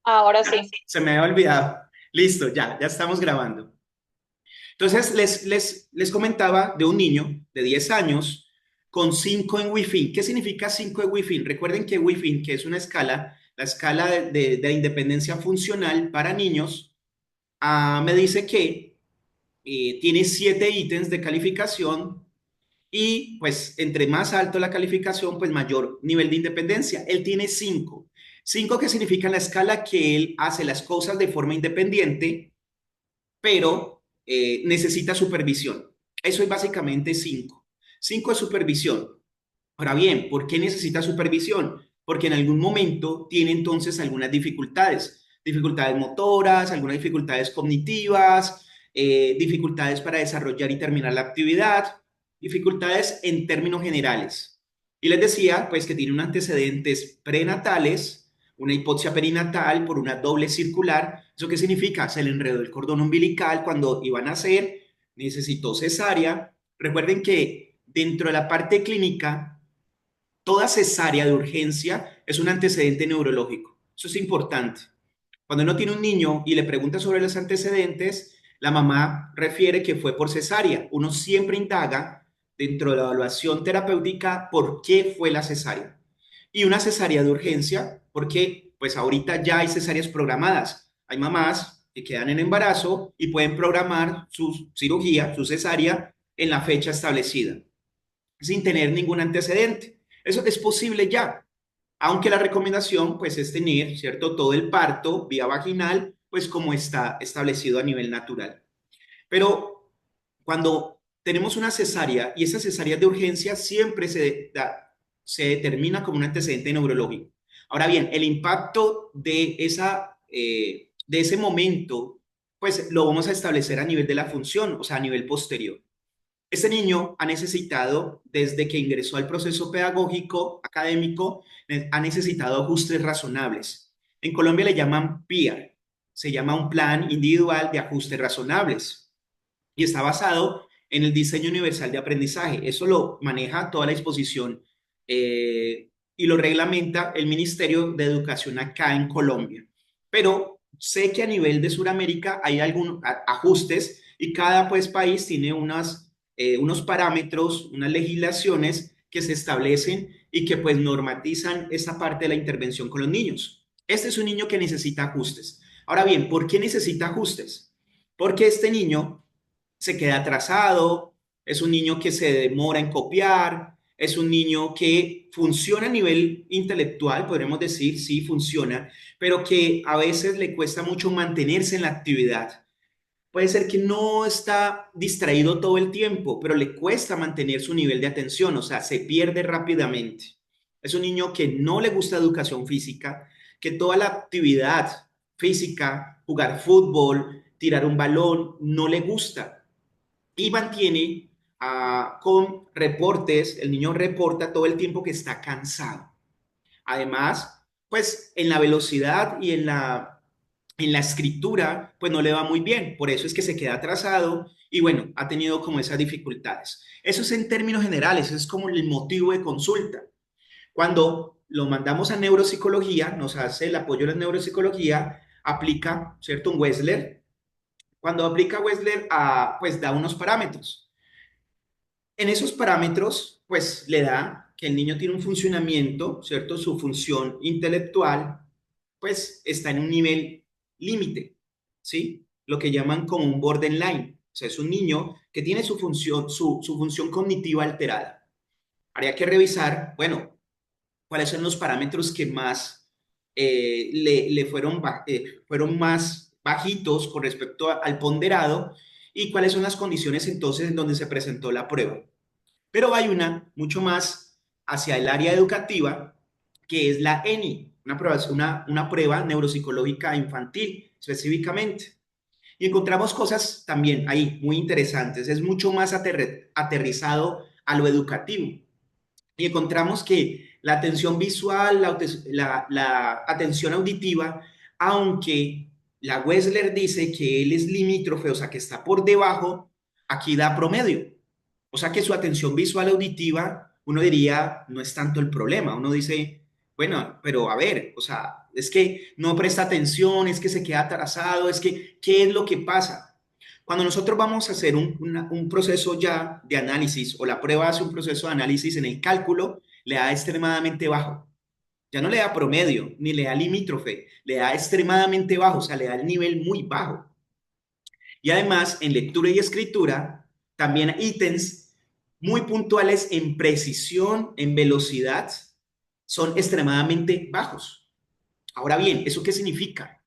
Ahora sí. Se me había olvidado. Listo, ya estamos grabando. Entonces, les comentaba de un niño de 10 años con 5 en Wi-Fi. ¿Qué significa 5 en Wi-Fi? Recuerden que Wi-Fi, que es una escala, la escala de independencia funcional para niños, me dice que tiene 7 ítems de calificación y pues entre más alto la calificación, pues mayor nivel de independencia. Él tiene 5. 5 que significa la escala que él hace las cosas de forma independiente, pero necesita supervisión. Eso es básicamente 5. 5 es supervisión. Ahora bien, ¿por qué necesita supervisión? Porque en algún momento tiene entonces algunas dificultades, dificultades motoras, algunas dificultades cognitivas, dificultades para desarrollar y terminar la actividad, dificultades en términos generales. Y les decía, pues, que tiene un antecedentes prenatales, una hipoxia perinatal por una doble circular. ¿Eso qué significa? Se le enredó el cordón umbilical cuando iba a nacer, necesitó cesárea. Recuerden que dentro de la parte clínica, toda cesárea de urgencia es un antecedente neurológico. Eso es importante. Cuando uno tiene un niño y le pregunta sobre los antecedentes, la mamá refiere que fue por cesárea. Uno siempre indaga dentro de la evaluación terapéutica por qué fue la cesárea. Y una cesárea de urgencia, porque pues ahorita ya hay cesáreas programadas. Hay mamás que quedan en embarazo y pueden programar su cirugía, su cesárea, en la fecha establecida sin tener ningún antecedente. Eso es posible ya, aunque la recomendación pues es tener, ¿cierto? Todo el parto vía vaginal, pues como está establecido a nivel natural. Pero cuando tenemos una cesárea y esa cesárea de urgencia siempre se determina como un antecedente neurológico. Ahora bien, el impacto de ese momento, pues lo vamos a establecer a nivel de la función, o sea, a nivel posterior. Este niño ha necesitado, desde que ingresó al proceso pedagógico académico, ha necesitado ajustes razonables. En Colombia le llaman PIAR, se llama un plan individual de ajustes razonables y está basado en el diseño universal de aprendizaje. Eso lo maneja toda la disposición y lo reglamenta el Ministerio de Educación acá en Colombia. Pero sé que a nivel de Sudamérica hay algunos ajustes y cada pues, país tiene unos parámetros, unas legislaciones que se establecen y que pues normatizan esa parte de la intervención con los niños. Este es un niño que necesita ajustes. Ahora bien, ¿por qué necesita ajustes? Porque este niño se queda atrasado, es un niño que se demora en copiar, es un niño que funciona a nivel intelectual, podremos decir, sí, funciona, pero que a veces le cuesta mucho mantenerse en la actividad. Puede ser que no está distraído todo el tiempo, pero le cuesta mantener su nivel de atención, o sea, se pierde rápidamente. Es un niño que no le gusta educación física, que toda la actividad física, jugar fútbol, tirar un balón, no le gusta y mantiene con reportes, el niño reporta todo el tiempo que está cansado. Además, pues en la velocidad y en la escritura, pues no le va muy bien. Por eso es que se queda atrasado y bueno, ha tenido como esas dificultades. Eso es en términos generales, eso es como el motivo de consulta. Cuando lo mandamos a neuropsicología, nos hace el apoyo de la neuropsicología, aplica, ¿cierto? Un Wessler. Cuando aplica Wessler, pues da unos parámetros. En esos parámetros, pues le da que el niño tiene un funcionamiento, ¿cierto? Su función intelectual, pues está en un nivel límite, ¿sí? Lo que llaman como un borderline. O sea, es un niño que tiene su función cognitiva alterada. Habría que revisar, bueno, cuáles son los parámetros que más fueron más bajitos con respecto al ponderado y cuáles son las condiciones entonces en donde se presentó la prueba. Pero hay una mucho más hacia el área educativa, que es la ENI, una prueba neuropsicológica infantil específicamente. Y encontramos cosas también ahí muy interesantes. Es mucho más aterrizado a lo educativo. Y encontramos que la atención visual, la atención auditiva, aunque la Wessler dice que él es limítrofe, o sea, que está por debajo, aquí da promedio. O sea que su atención visual auditiva, uno diría, no es tanto el problema. Uno dice, Bueno, pero a ver, o sea, es que no presta atención, es que se queda atrasado, es que, ¿qué es lo que pasa? Cuando nosotros vamos a hacer un proceso ya de análisis o la prueba hace un proceso de análisis en el cálculo, le da extremadamente bajo. Ya no le da promedio, ni le da limítrofe, le da extremadamente bajo, o sea, le da el nivel muy bajo. Y además, en lectura y escritura, también ítems muy puntuales en precisión, en velocidad, son extremadamente bajos. Ahora bien, ¿eso qué significa?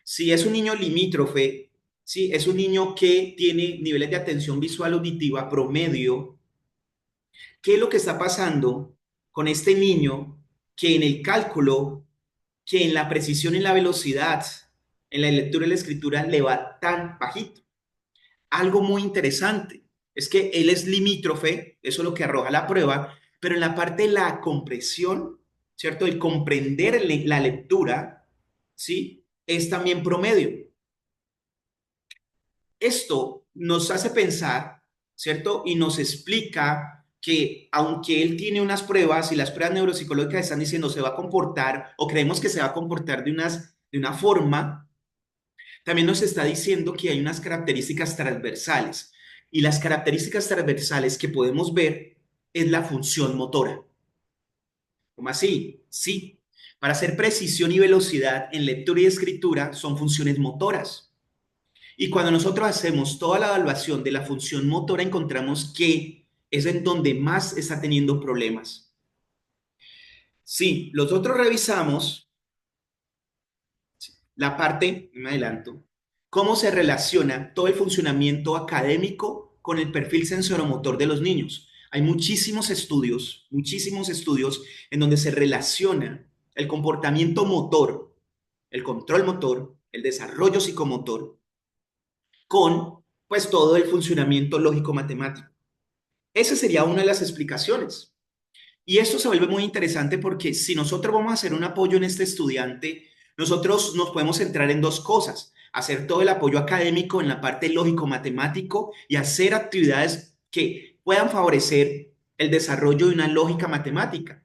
Si es un niño limítrofe, si es un niño que tiene niveles de atención visual auditiva promedio, ¿qué es lo que está pasando con este niño que en el cálculo, que en la precisión y la velocidad, en la lectura y la escritura le va tan bajito? Algo muy interesante es que él es limítrofe, eso es lo que arroja la prueba, pero en la parte de la compresión, ¿cierto? El comprender la lectura, ¿sí? Es también promedio. Esto nos hace pensar, ¿cierto? Y nos explica que aunque él tiene unas pruebas y las pruebas neuropsicológicas están diciendo se va a comportar o creemos que se va a comportar de una forma, también nos está diciendo que hay unas características transversales. Y las características transversales que podemos ver es la función motora. ¿Cómo así? Sí. Para hacer precisión y velocidad en lectura y escritura son funciones motoras. Y cuando nosotros hacemos toda la evaluación de la función motora, encontramos que es en donde más está teniendo problemas. Sí, nosotros revisamos la parte, me adelanto, cómo se relaciona todo el funcionamiento académico con el perfil sensoromotor de los niños. Hay muchísimos estudios en donde se relaciona el comportamiento motor, el control motor, el desarrollo psicomotor con pues todo el funcionamiento lógico-matemático. Esa sería una de las explicaciones. Y esto se vuelve muy interesante porque si nosotros vamos a hacer un apoyo en este estudiante, nosotros nos podemos centrar en dos cosas: hacer todo el apoyo académico en la parte lógico-matemático y hacer actividades que puedan favorecer el desarrollo de una lógica matemática.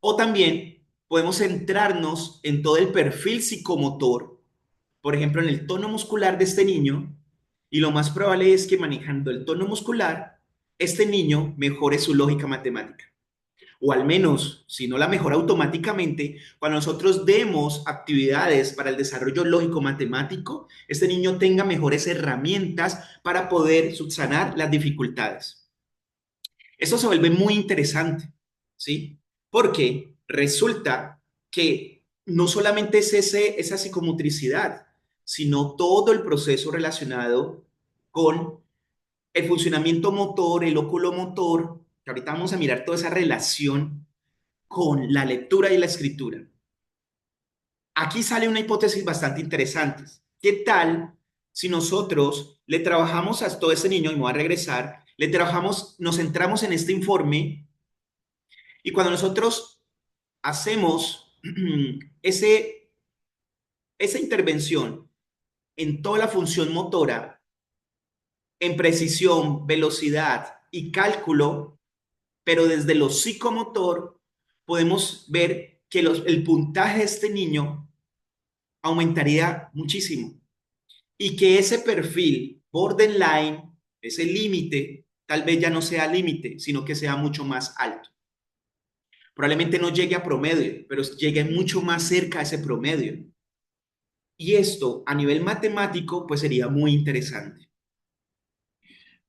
O también podemos centrarnos en todo el perfil psicomotor, por ejemplo, en el tono muscular de este niño, y lo más probable es que manejando el tono muscular, este niño mejore su lógica matemática. O al menos, si no la mejora automáticamente, cuando nosotros demos actividades para el desarrollo lógico-matemático, este niño tenga mejores herramientas para poder subsanar las dificultades. Esto se vuelve muy interesante, ¿sí? Porque resulta que no solamente es esa psicomotricidad, sino todo el proceso relacionado con el funcionamiento motor, el oculomotor, que ahorita vamos a mirar toda esa relación con la lectura y la escritura. Aquí sale una hipótesis bastante interesante. ¿Qué tal si nosotros le trabajamos a todo este niño, y me voy a regresar, le trabajamos, nos centramos en este informe, y cuando nosotros hacemos ese, esa intervención en toda la función motora, en precisión, velocidad y cálculo, pero desde lo psicomotor, podemos ver que el puntaje de este niño aumentaría muchísimo y que ese perfil borderline, ese límite, tal vez ya no sea límite, sino que sea mucho más alto. Probablemente no llegue a promedio, pero llegue mucho más cerca a ese promedio. Y esto a nivel matemático, pues sería muy interesante.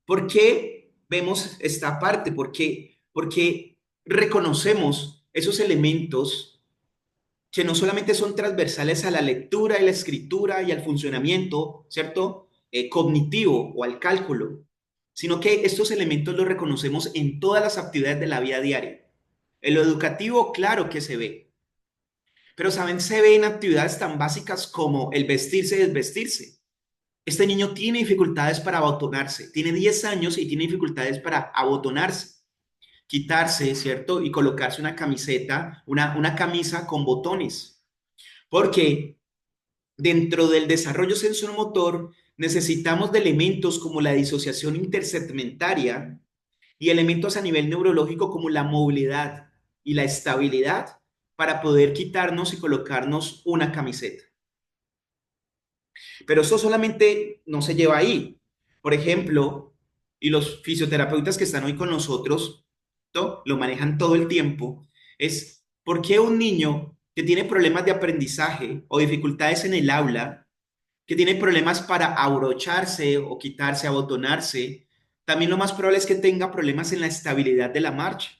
¿Por qué vemos esta parte? Porque reconocemos esos elementos que no solamente son transversales a la lectura y la escritura y al funcionamiento, ¿cierto? Cognitivo o al cálculo, sino que estos elementos los reconocemos en todas las actividades de la vida diaria. En lo educativo, claro que se ve, pero saben, se ve en actividades tan básicas como el vestirse y desvestirse. Este niño tiene dificultades para abotonarse, tiene 10 años y tiene dificultades para abotonarse, quitarse, ¿cierto? Y colocarse una camiseta, una camisa con botones. Porque dentro del desarrollo sensoromotor necesitamos de elementos como la disociación intersegmentaria y elementos a nivel neurológico como la movilidad y la estabilidad para poder quitarnos y colocarnos una camiseta. Pero eso solamente no se lleva ahí. Por ejemplo, y los fisioterapeutas que están hoy con nosotros lo manejan todo el tiempo, es por qué un niño que tiene problemas de aprendizaje o dificultades en el aula, que tiene problemas para abrocharse o quitarse, abotonarse, también lo más probable es que tenga problemas en la estabilidad de la marcha.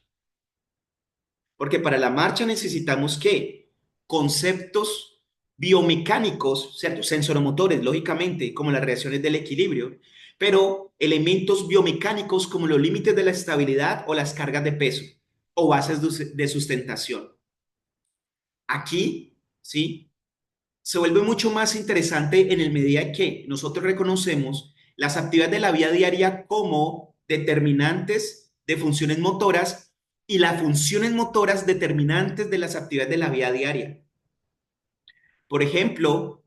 Porque para la marcha necesitamos ¿qué? Conceptos biomecánicos, ¿cierto? Sensoromotores, lógicamente, como las reacciones del equilibrio, pero elementos biomecánicos como los límites de la estabilidad o las cargas de peso o bases de sustentación. Aquí, ¿sí? Se vuelve mucho más interesante en el medida que nosotros reconocemos las actividades de la vida diaria como determinantes de funciones motoras y las funciones motoras determinantes de las actividades de la vida diaria. Por ejemplo,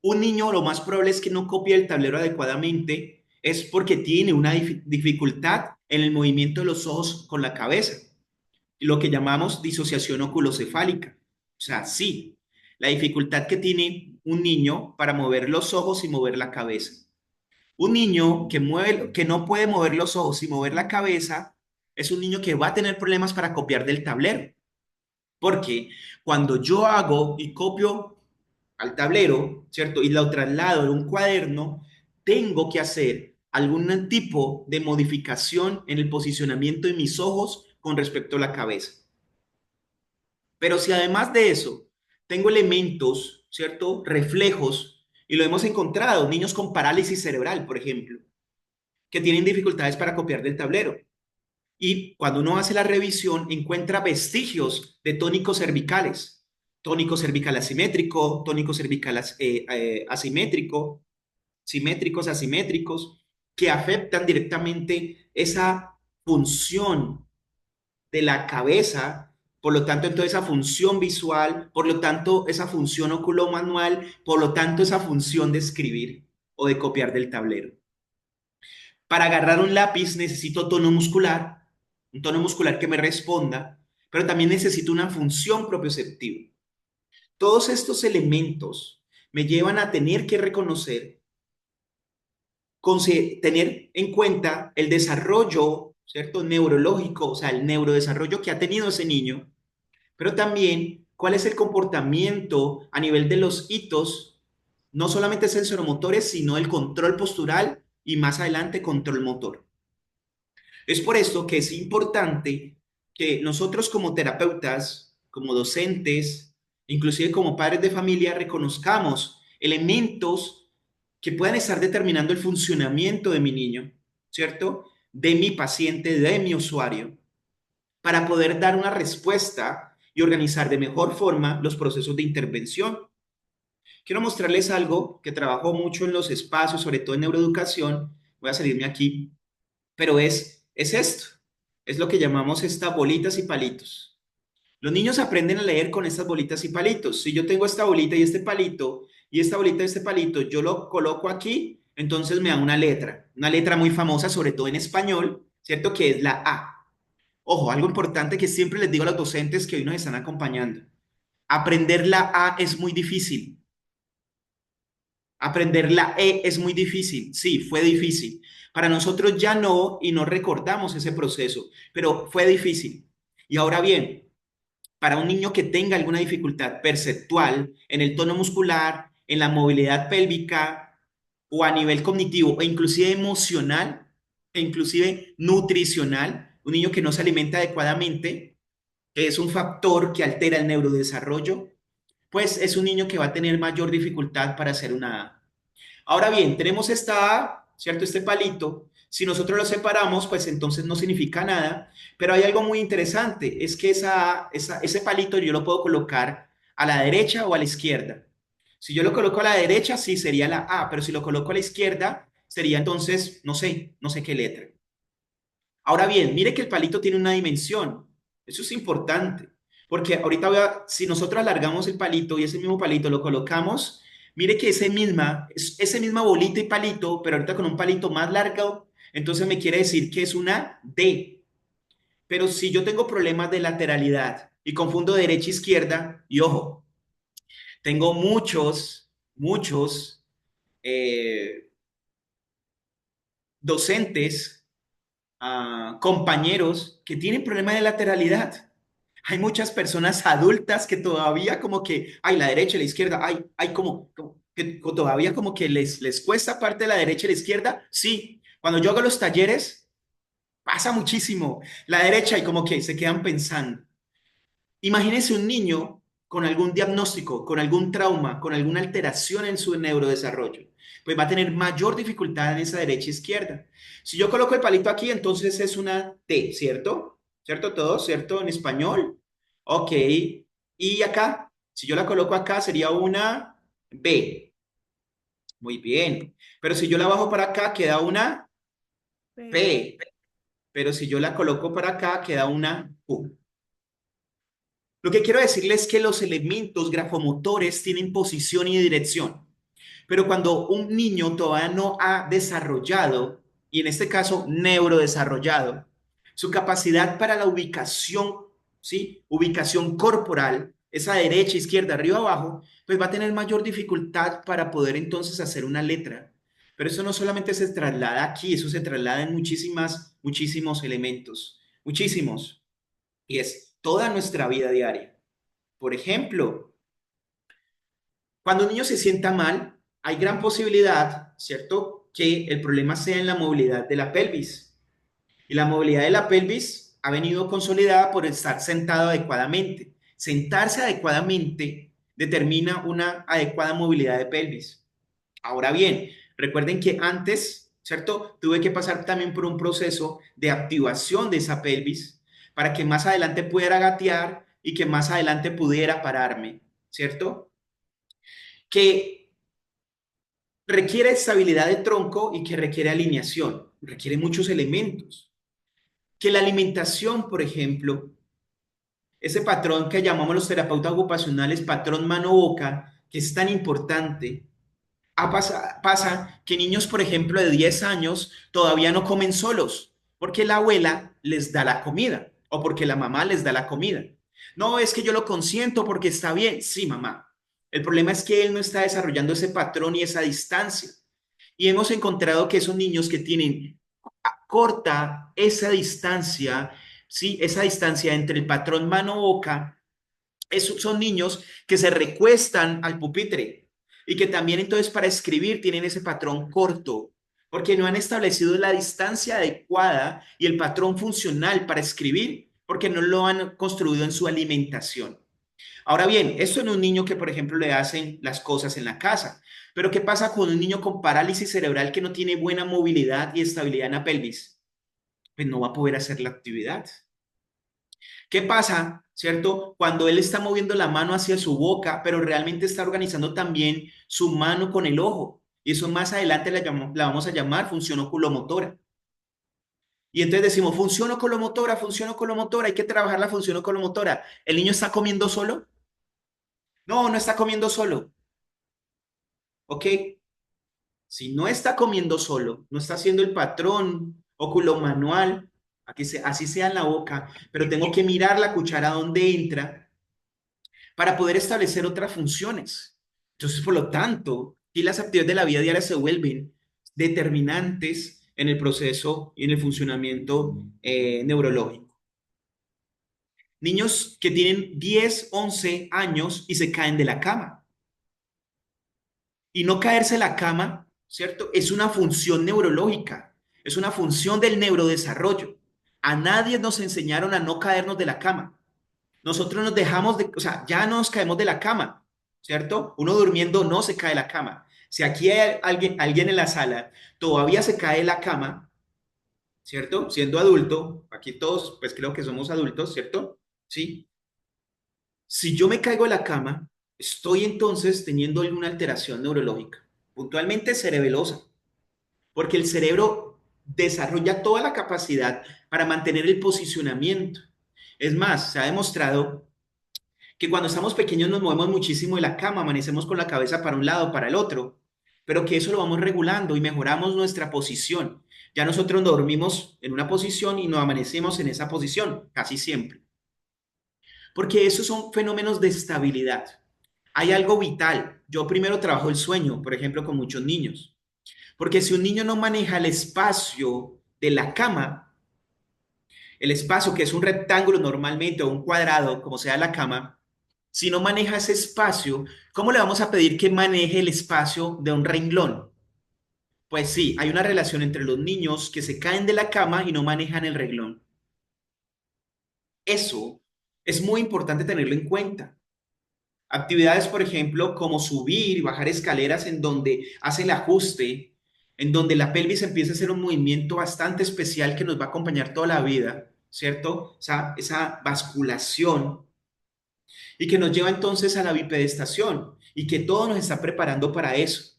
un niño lo más probable es que no copie el tablero adecuadamente, es porque tiene una dificultad en el movimiento de los ojos con la cabeza, lo que llamamos disociación oculocefálica. O sea, sí, la dificultad que tiene un niño para mover los ojos y mover la cabeza. Un niño que no puede mover los ojos y mover la cabeza es un niño que va a tener problemas para copiar del tablero. Porque cuando yo hago y copio al tablero, ¿cierto? Y lo traslado en un cuaderno, tengo que hacer algún tipo de modificación en el posicionamiento de mis ojos con respecto a la cabeza. Pero si además de eso tengo elementos, ¿cierto? Reflejos, y lo hemos encontrado, niños con parálisis cerebral, por ejemplo, que tienen dificultades para copiar del tablero. Y cuando uno hace la revisión, encuentra vestigios de tónicos cervicales, tónico cervical asimétrico, tónico cervical asimétrico, simétricos, asimétricos, que afectan directamente esa función de la cabeza, por lo tanto, entonces esa función visual, por lo tanto, esa función oculomanual, por lo tanto, esa función de escribir o de copiar del tablero. Para agarrar un lápiz necesito tono muscular, un tono muscular que me responda, pero también necesito una función propioceptiva. Todos estos elementos me llevan a tener que reconocer, tener en cuenta el desarrollo, ¿cierto? Neurológico, o sea, el neurodesarrollo que ha tenido ese niño, pero también cuál es el comportamiento a nivel de los hitos, no solamente sensoromotores, sino el control postural y más adelante control motor. Es por esto que es importante que nosotros como terapeutas, como docentes, inclusive como padres de familia, reconozcamos elementos que puedan estar determinando el funcionamiento de mi niño, ¿cierto? De mi paciente, de mi usuario, para poder dar una respuesta y organizar de mejor forma los procesos de intervención. Quiero mostrarles algo que trabajo mucho en los espacios, sobre todo en neuroeducación. Voy a salirme aquí, pero es esto. Es lo que llamamos estas bolitas y palitos. Los niños aprenden a leer con estas bolitas y palitos. Si yo tengo esta bolita y este palito, y esta bolita y este palito, yo lo coloco aquí, entonces me da una letra muy famosa, sobre todo en español, ¿cierto? Que es la A. Ojo, algo importante que siempre les digo a los docentes que hoy nos están acompañando. Aprender la A es muy difícil. Aprender la E es muy difícil. Sí, fue difícil. Para nosotros ya no, y no recordamos ese proceso, pero fue difícil. Y ahora bien, para un niño que tenga alguna dificultad perceptual en el tono muscular, en la movilidad pélvica o a nivel cognitivo e inclusive emocional e inclusive nutricional, un niño que no se alimenta adecuadamente, que es un factor que altera el neurodesarrollo, pues es un niño que va a tener mayor dificultad para hacer una A. Ahora bien, tenemos esta A, ¿cierto? Este palito. Si nosotros lo separamos, pues entonces no significa nada. Pero hay algo muy interesante, es que ese palito yo lo puedo colocar a la derecha o a la izquierda. Si yo lo coloco a la derecha, sí sería la A, pero si lo coloco a la izquierda, sería entonces, no sé qué letra. Ahora bien, mire que el palito tiene una dimensión. Eso es importante, porque ahorita si nosotros alargamos el palito y ese mismo palito lo colocamos, mire que ese misma bolita y palito, pero ahorita con un palito más largo, entonces me quiere decir que es una D. Pero si yo tengo problemas de lateralidad, y confundo derecha e izquierda. Y ojo, tengo muchos eh, docentes, compañeros que tienen problema de lateralidad. Hay muchas personas adultas que todavía como que, ay, la derecha y la izquierda, ay, como que todavía como que les cuesta parte de la derecha y la izquierda. Sí, cuando yo hago los talleres, pasa muchísimo. La derecha y como que se quedan pensando. Imagínese un niño con algún diagnóstico, con algún trauma, con alguna alteración en su neurodesarrollo, pues va a tener mayor dificultad en esa derecha e izquierda. Si yo coloco el palito aquí, entonces es una T, ¿cierto? ¿Cierto todo? ¿Cierto? En español. Ok. Y acá, si yo la coloco acá, sería una B. Muy bien. Pero si yo la bajo para acá, queda una P. P. Pero si yo la coloco para acá, queda una Q. Lo que quiero decirles es que los elementos grafomotores tienen posición y dirección, pero cuando un niño todavía no ha desarrollado, y en este caso neurodesarrollado, su capacidad para la ubicación, ¿sí? Ubicación corporal, esa derecha, izquierda, arriba, abajo, pues va a tener mayor dificultad para poder entonces hacer una letra. Pero eso no solamente se traslada aquí, eso se traslada en muchísimos elementos, muchísimos. Y es toda nuestra vida diaria. Por ejemplo, cuando un niño se sienta mal, hay gran posibilidad, ¿cierto?, que el problema sea en la movilidad de la pelvis. Y la movilidad de la pelvis ha venido consolidada por estar sentado adecuadamente. Sentarse adecuadamente determina una adecuada movilidad de pelvis. Ahora bien, recuerden que antes, ¿cierto? Tuve que pasar también por un proceso de activación de esa pelvis para que más adelante pudiera gatear y que más adelante pudiera pararme, ¿cierto? Que requiere estabilidad de tronco y que requiere alineación, requiere muchos elementos. Que la alimentación, por ejemplo, ese patrón que llamamos los terapeutas ocupacionales, patrón mano-boca, que es tan importante, pasa que niños, por ejemplo, de 10 años todavía no comen solos, porque la abuela les da la comida o porque la mamá les da la comida. No, es que yo lo consiento porque está bien. Sí, mamá. El problema es que él no está desarrollando ese patrón y esa distancia. Y hemos encontrado que esos niños que tienen corta esa distancia, ¿sí? Esa distancia entre el patrón mano-boca, esos son niños que se recuestan al pupitre y que también entonces para escribir tienen ese patrón corto, porque no han establecido la distancia adecuada y el patrón funcional para escribir, porque no lo han construido en su alimentación. Ahora bien, esto en un niño que, por ejemplo, le hacen las cosas en la casa, pero ¿qué pasa con un niño con parálisis cerebral que no tiene buena movilidad y estabilidad en la pelvis? Pues no va a poder hacer la actividad. ¿Qué pasa, cierto? Cuando él está moviendo la mano hacia su boca, pero realmente está organizando también su mano con el ojo. Y eso más adelante la vamos a llamar función oculomotora. Y entonces decimos, función oculomotora, hay que trabajar la función oculomotora. ¿El niño está comiendo solo? No, no está comiendo solo. ¿Ok? Si no está comiendo solo, no está haciendo el patrón oculomanual, así sea en la boca, pero tengo que mirar la cuchara donde entra para poder establecer otras funciones. Entonces, por lo tanto, y las actividades de la vida diaria se vuelven determinantes en el proceso y en el funcionamiento neurológico. Niños que tienen 10, 11 años y se caen de la cama. Y no caerse de la cama, ¿cierto? Es una función neurológica, es una función del neurodesarrollo. A nadie nos enseñaron a no caernos de la cama. Nosotros nos dejamos de, o sea, ya nos caemos de la cama, ¿cierto? Uno durmiendo no se cae de la cama. Si aquí hay alguien en la sala todavía se cae de la cama, ¿cierto? Siendo adulto, aquí todos, pues creo que somos adultos, ¿cierto? Sí. Si yo me caigo de la cama, estoy entonces teniendo alguna alteración neurológica, puntualmente cerebelosa, porque el cerebro desarrolla toda la capacidad para mantener el posicionamiento. Es más, se ha demostrado que cuando estamos pequeños nos movemos muchísimo de la cama, amanecemos con la cabeza para un lado, para el otro, pero que eso lo vamos regulando y mejoramos nuestra posición. Ya nosotros dormimos en una posición y nos amanecemos en esa posición, casi siempre. porque esos son fenómenos de estabilidad. Hay algo vital. Yo primero trabajo el sueño, por ejemplo, con muchos niños, porque si un niño no maneja el espacio de la cama, el espacio que es un rectángulo normalmente o un cuadrado, como sea la cama, si no maneja ese espacio, ¿cómo le vamos a pedir que maneje el espacio de un renglón? Pues sí, hay una relación entre los niños que se caen de la cama y no manejan el renglón. Eso es muy importante tenerlo en cuenta. Actividades, por ejemplo, como subir y bajar escaleras en donde hace el ajuste, en donde la pelvis empieza a hacer un movimiento bastante especial que nos va a acompañar toda la vida, ¿cierto? Esa basculación y que nos lleva entonces a la bipedestación y que todo nos está preparando para eso,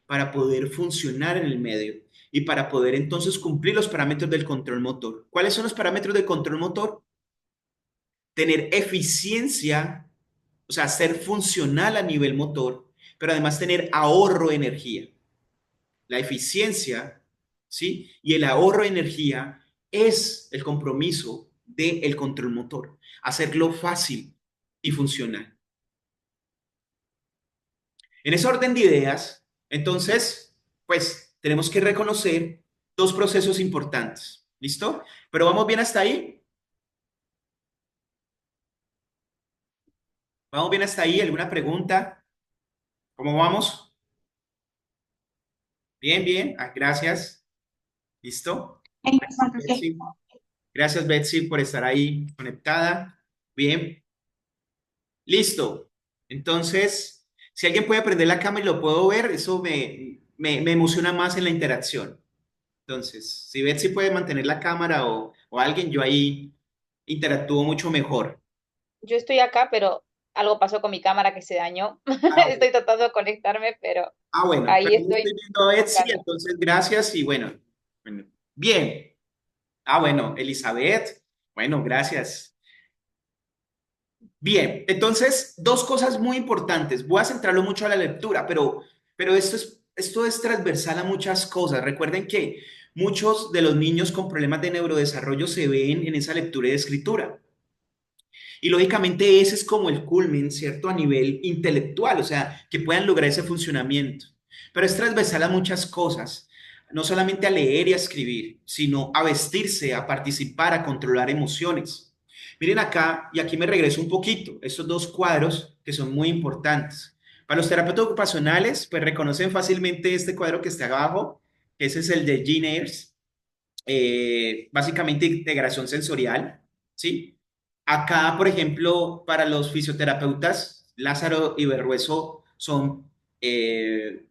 para poder funcionar en el medio y para poder entonces cumplir los parámetros del control motor. ¿Cuáles son los parámetros del control motor? Tener eficiencia, o sea, ser funcional a nivel motor, pero además tener ahorro de energía. La eficiencia, ¿sí? Y el ahorro de energía es el compromiso del control motor, hacerlo fácil y funcional. En ese orden de ideas, entonces, pues tenemos que reconocer dos procesos importantes. ¿Listo? Pero vamos bien hasta ahí. ¿Vamos bien hasta ahí? ¿Alguna pregunta? ¿Cómo vamos? Bien, bien. Ah, gracias. ¿Listo? Gracias, Betsy. Gracias, Betsy, por estar ahí conectada. Bien. Listo. Entonces, si alguien puede prender la cámara y lo puedo ver, eso me emociona más en la interacción. Entonces, si Betsy puede mantener la cámara o alguien, yo ahí interactúo mucho mejor. Yo estoy acá, pero algo pasó con mi cámara que se dañó. Ah, ok. Estoy tratando de conectarme, pero Bueno, ahí pero yo estoy estoy viendo a Betsy, buscando. entonces gracias y bueno. Bien. Bueno, Elizabeth, bueno, gracias. Bien, entonces, dos cosas muy importantes. Voy a centrarlo mucho a la lectura, pero esto es transversal a muchas cosas. Recuerden que muchos de los niños con problemas de neurodesarrollo se ven en esa lectura y escritura. Y lógicamente ese es como el culmen, ¿cierto? A nivel intelectual, o sea, que puedan lograr ese funcionamiento. Pero es transversal a muchas cosas, no solamente a leer y a escribir, sino a vestirse, a participar, a controlar emociones. Miren acá, y aquí me regreso un poquito, estos dos cuadros que son muy importantes. Para los terapeutas ocupacionales, pues reconocen fácilmente este cuadro que está abajo, ese es el de Gene Ayers, básicamente integración sensorial, ¿sí? Acá, por ejemplo, para los fisioterapeutas, Lázaro y Berrueso son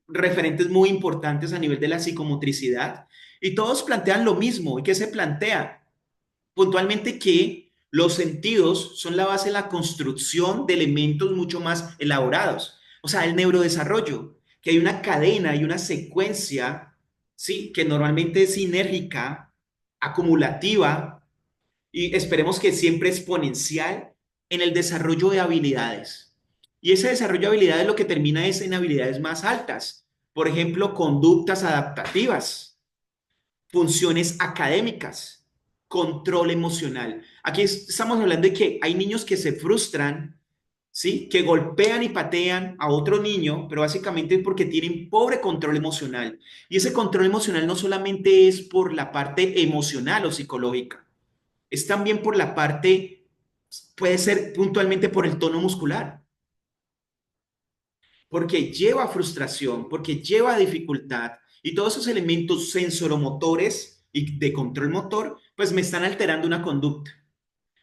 referentes muy importantes a nivel de la psicomotricidad y todos plantean lo mismo. ¿Y qué se plantea? Puntualmente que los sentidos son la base de la construcción de elementos mucho más elaborados. O sea, el neurodesarrollo, que hay una cadena y una secuencia, ¿sí? Que normalmente es sinérgica, acumulativa y esperemos que siempre exponencial en el desarrollo de habilidades. Y ese desarrollo de habilidades lo que termina es en habilidades más altas. Por ejemplo, conductas adaptativas, funciones académicas, control emocional. Aquí estamos hablando de que hay niños que se frustran, ¿sí? Que golpean y patean a otro niño, pero básicamente es porque tienen pobre control emocional. Y ese control emocional no solamente es por la parte emocional o psicológica, es también por la parte, puede ser puntualmente por el tono muscular, porque lleva frustración, porque lleva dificultad y todos esos elementos sensoromotores y de control motor, pues me están alterando una conducta,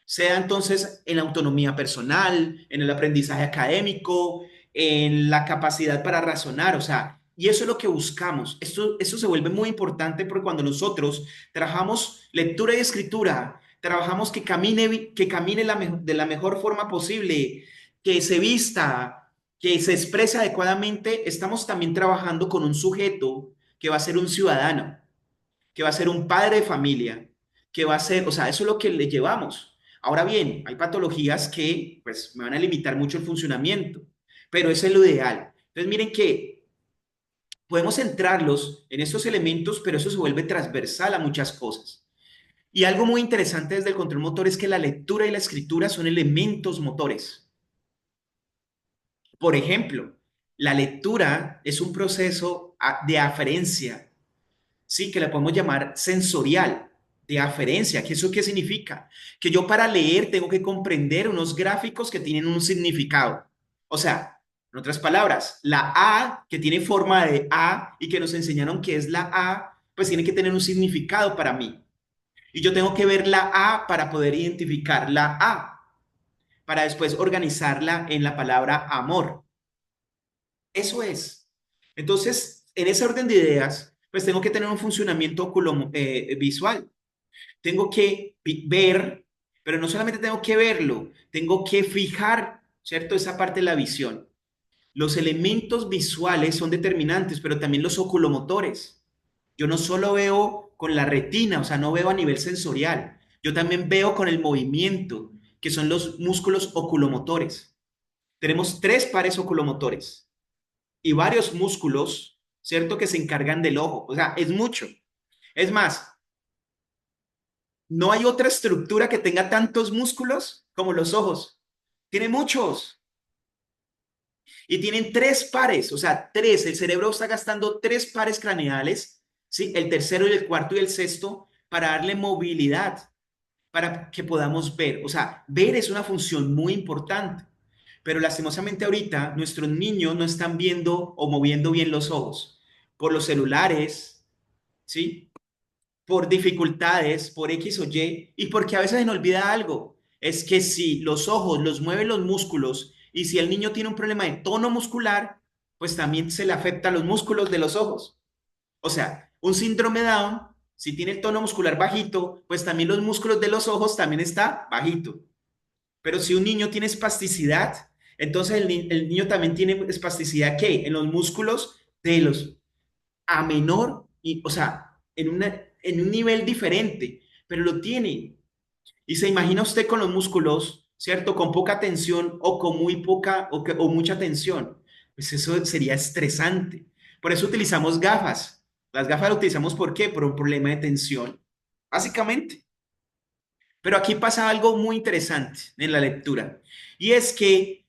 sea entonces en la autonomía personal, en el aprendizaje académico, en la capacidad para razonar, o sea, y eso es lo que buscamos. Esto se vuelve muy importante porque cuando nosotros trabajamos lectura y escritura, trabajamos que camine de la mejor forma posible, que se vista, que se exprese adecuadamente, estamos también trabajando con un sujeto que va a ser un ciudadano, que va a ser un padre de familia, que va a ser, o sea, eso es lo que le llevamos. Ahora bien, hay patologías que pues me van a limitar mucho el funcionamiento, pero eso es lo ideal. Entonces miren que podemos centrarlos en estos elementos, pero eso se vuelve transversal a muchas cosas. Y algo muy interesante desde el control motor es que la lectura y la escritura son elementos motores. Por ejemplo, la lectura es un proceso de aferencia, sí, que le podemos llamar sensorial, de aferencia. ¿Qué eso qué significa? Que yo para leer tengo que comprender unos gráficos que tienen un significado. O sea, en otras palabras, la A, que tiene forma de A y que nos enseñaron que es la A, pues tiene que tener un significado para mí. Y yo tengo que ver la A para poder identificar la A, para después organizarla en la palabra amor. Eso es. Entonces, en ese orden de ideas, pues tengo que tener un funcionamiento visual. Tengo que ver, pero no solamente tengo que verlo, tengo que fijar, ¿cierto? Esa parte de la visión. Los elementos visuales son determinantes, pero también los oculomotores. Yo no solo veo con la retina, o sea, no veo a nivel sensorial, yo también veo con el movimiento, que son los músculos oculomotores. Tenemos tres pares oculomotores y varios músculos, ¿cierto? Que se encargan del ojo. O sea, es mucho. Es más, no hay otra estructura que tenga tantos músculos como los ojos. Tiene muchos. Y tienen tres pares, o sea, tres. El cerebro está gastando tres pares craneales, ¿sí? El tercero y el cuarto y el sexto para darle movilidad, para que podamos ver. O sea, ver es una función muy importante. Pero lastimosamente ahorita nuestros niños no están viendo o moviendo bien los ojos por los celulares, ¿sí? Por dificultades, por X o y porque a veces se nos olvida algo. Es que si los ojos los mueven los músculos y si el niño tiene un problema de tono muscular, pues también se le afecta a los músculos de los ojos. O sea, un síndrome Down, si tiene el tono muscular bajito, pues también los músculos de los ojos también está bajito. Pero si un niño tiene espasticidad, entonces el niño también tiene espasticidad ¿qué? En los músculos de los a menor, y, o sea, en un nivel diferente, pero lo tiene. Y se imagina usted con los músculos, ¿cierto? Con poca tensión o con muy poca o mucha tensión. Pues eso sería estresante. Por eso utilizamos gafas. Las gafas las utilizamos ¿por qué? Por un problema de tensión, básicamente. Pero aquí pasa algo muy interesante en la lectura. Y es que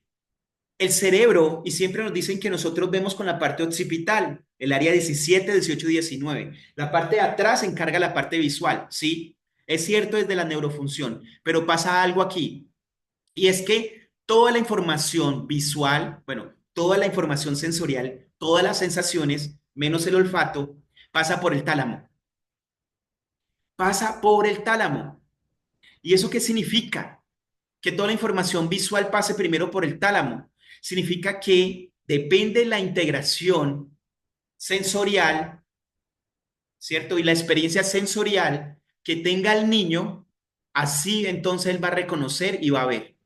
el cerebro, y siempre nos dicen que nosotros vemos con la parte occipital, el área 17, 18 y 19. La parte de atrás encarga la parte visual, ¿sí? Es cierto desde la neurofunción, pero pasa algo aquí. Y es que toda la información visual, bueno, toda la información sensorial, todas las sensaciones, menos el olfato, pasa por el tálamo. Pasa por el tálamo. ¿Y eso qué significa? Que toda la información visual pase primero por el tálamo. Significa que depende de la integración sensorial, ¿cierto? Y la experiencia sensorial que tenga el niño, así entonces él va a reconocer y va a ver.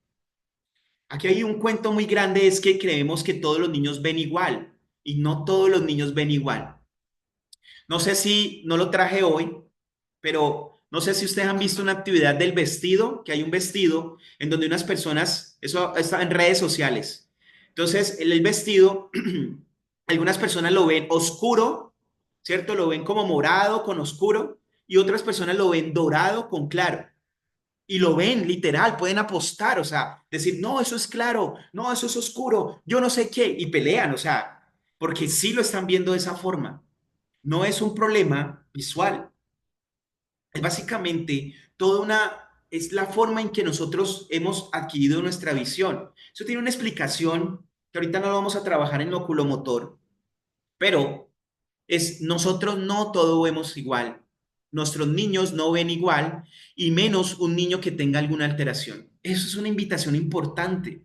Aquí hay un cuento muy grande, es que creemos que todos los niños ven igual y no todos los niños ven igual. No sé si no lo traje hoy, pero no sé si ustedes han visto una actividad del vestido, que hay un vestido en donde unas personas, eso está en redes sociales. Entonces, el vestido, algunas personas lo ven oscuro, ¿cierto? Lo ven como morado con oscuro y otras personas lo ven dorado con claro. Y lo ven literal, pueden apostar, o sea, decir, no, eso es claro, no, eso es oscuro, yo no sé qué, y pelean, o sea, porque sí lo están viendo de esa forma. No es un problema visual, es básicamente toda es la forma en que nosotros hemos adquirido nuestra visión. Eso tiene una explicación que ahorita no vamos a trabajar en lo oculomotor, pero nosotros no todo vemos igual. Nuestros niños no ven igual y menos un niño que tenga alguna alteración. Eso es una invitación importante.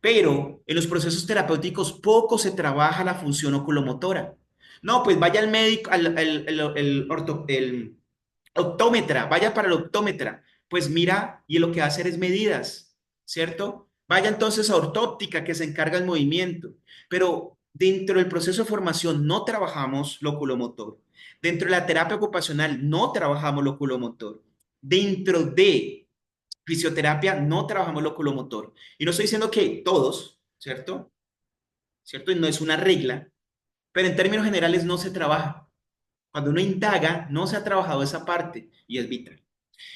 Pero en los procesos terapéuticos poco se trabaja la función oculomotora. No, pues vaya al médico, el optómetra, vaya para el optómetra. Pues mira, y lo que va a hacer es medidas, ¿cierto? Vaya entonces a ortóptica que se encarga del movimiento. Pero dentro del proceso de formación no trabajamos lo oculomotor. Dentro de la terapia ocupacional no trabajamos lo oculomotor. Dentro de fisioterapia no trabajamos lo oculomotor. Y no estoy diciendo que todos, ¿cierto? ¿Cierto? Y no es una regla, pero en términos generales no se trabaja. Cuando uno indaga, no se ha trabajado esa parte y es vital.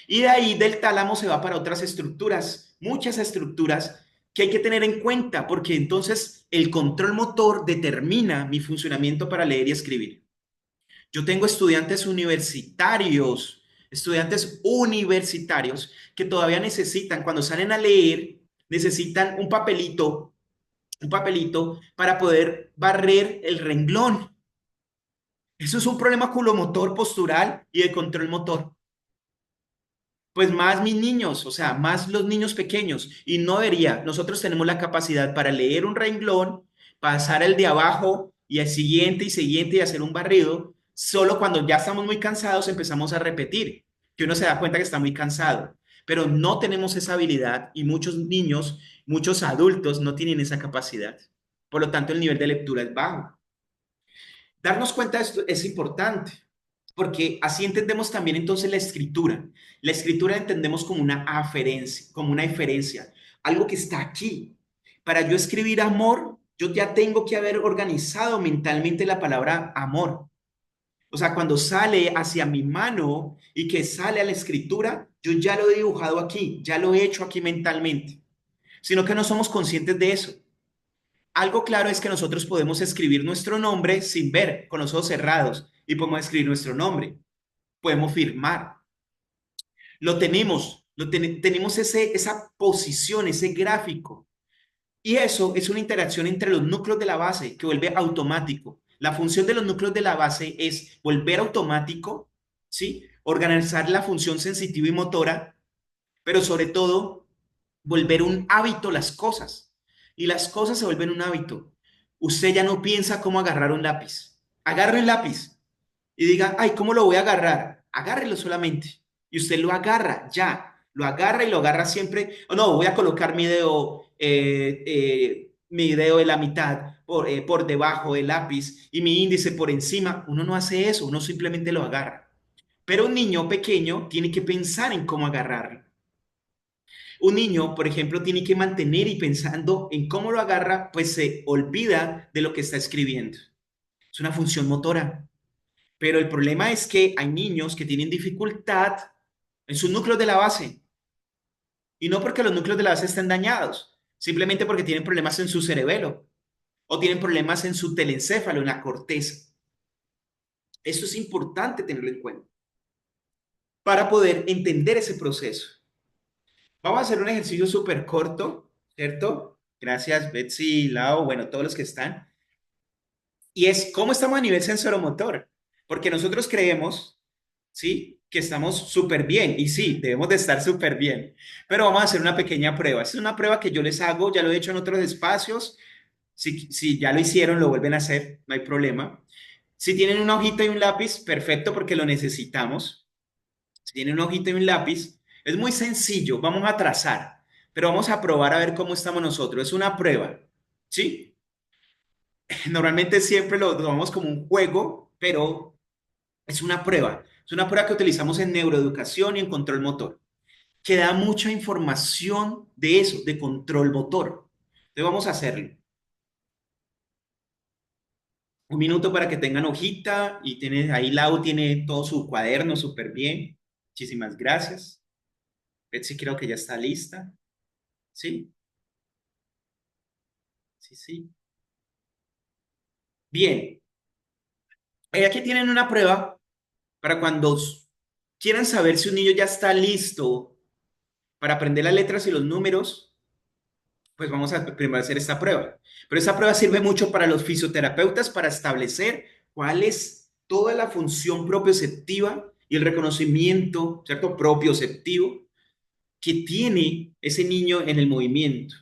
Y de ahí del tálamo se va para otras estructuras, muchas estructuras que hay que tener en cuenta, porque entonces el control motor determina mi funcionamiento para leer y escribir. Yo tengo estudiantes universitarios que todavía necesitan, cuando salen a leer, necesitan un papelito para poder barrer el renglón. Eso es un problema oculomotor, postural y de control motor. Pues más mis niños, o sea, más los niños pequeños. Y no debería, nosotros tenemos la capacidad para leer un renglón, pasar el de abajo y el siguiente y siguiente y hacer un barrido. Solo cuando ya estamos muy cansados empezamos a repetir, que uno se da cuenta que está muy cansado. Pero no tenemos esa habilidad y muchos niños, muchos adultos no tienen esa capacidad. Por lo tanto, el nivel de lectura es bajo. Darnos cuenta de esto es importante, porque así entendemos también entonces la escritura. La escritura la entendemos como una eferencia, algo que está aquí. Para yo escribir amor, yo ya tengo que haber organizado mentalmente la palabra amor. O sea, cuando sale hacia mi mano y que sale a la escritura, yo ya lo he dibujado aquí, ya lo he hecho aquí mentalmente, sino que no somos conscientes de eso. Algo claro es que nosotros podemos escribir nuestro nombre sin ver, con los ojos cerrados, y podemos escribir nuestro nombre. Podemos firmar. Tenemos esa posición, ese gráfico. Y eso es una interacción entre los núcleos de la base que vuelve automático. La función de los núcleos de la base es volver automático, ¿sí? Organizar la función sensitiva y motora, pero sobre todo volver un hábito las cosas. Y las cosas se vuelven un hábito. Usted ya no piensa cómo agarrar un lápiz. Agarre un lápiz y diga, ay, ¿cómo lo voy a agarrar? Agárrelo solamente. Y usted lo agarra, ya. Lo agarra y lo agarra siempre. O no, voy a colocar mi dedo de la mitad por debajo del lápiz y mi índice por encima. Uno no hace eso, uno simplemente lo agarra. Pero un niño pequeño tiene que pensar en cómo agarrarlo. Un niño, por ejemplo, tiene que mantener y pensando en cómo lo agarra, pues se olvida de lo que está escribiendo. Es una función motora. Pero el problema es que hay niños que tienen dificultad en sus núcleos de la base. Y no porque los núcleos de la base estén dañados, simplemente porque tienen problemas en su cerebelo o tienen problemas en su telencéfalo, en la corteza. Eso es importante tenerlo en cuenta para poder entender ese proceso. Vamos a hacer un ejercicio súper corto, ¿cierto? Gracias, Betsy, Lau, bueno, todos los que están. Y es cómo estamos a nivel sensoromotor. Porque nosotros creemos, ¿sí? Que estamos súper bien. Y sí, debemos de estar súper bien. Pero vamos a hacer una pequeña prueba. Es una prueba que yo les hago, ya lo he hecho en otros espacios. Si ya lo hicieron, lo vuelven a hacer, no hay problema. Si tienen una hojita y un lápiz, perfecto, porque lo necesitamos. Si tienen una hojita y un lápiz, es muy sencillo. Vamos a trazar, pero vamos a probar a ver cómo estamos nosotros. Es una prueba, ¿sí? Normalmente siempre lo tomamos como un juego, pero es una prueba. Es una prueba que utilizamos en neuroeducación y en control motor, que da mucha información de eso, de control motor. Entonces vamos a hacerlo. Un minuto para que tengan hojita y ahí Lau tiene todo su cuaderno súper bien. Muchísimas gracias. Betsy creo que ya está lista. ¿Sí? Sí, sí. Bien. Aquí tienen una prueba para cuando quieran saber si un niño ya está listo para aprender las letras y los números, pues vamos a primero hacer esta prueba. Pero esta prueba sirve mucho para los fisioterapeutas para establecer cuál es toda la función propioceptiva y el reconocimiento, ¿cierto? Propioceptivo que tiene ese niño en el movimiento.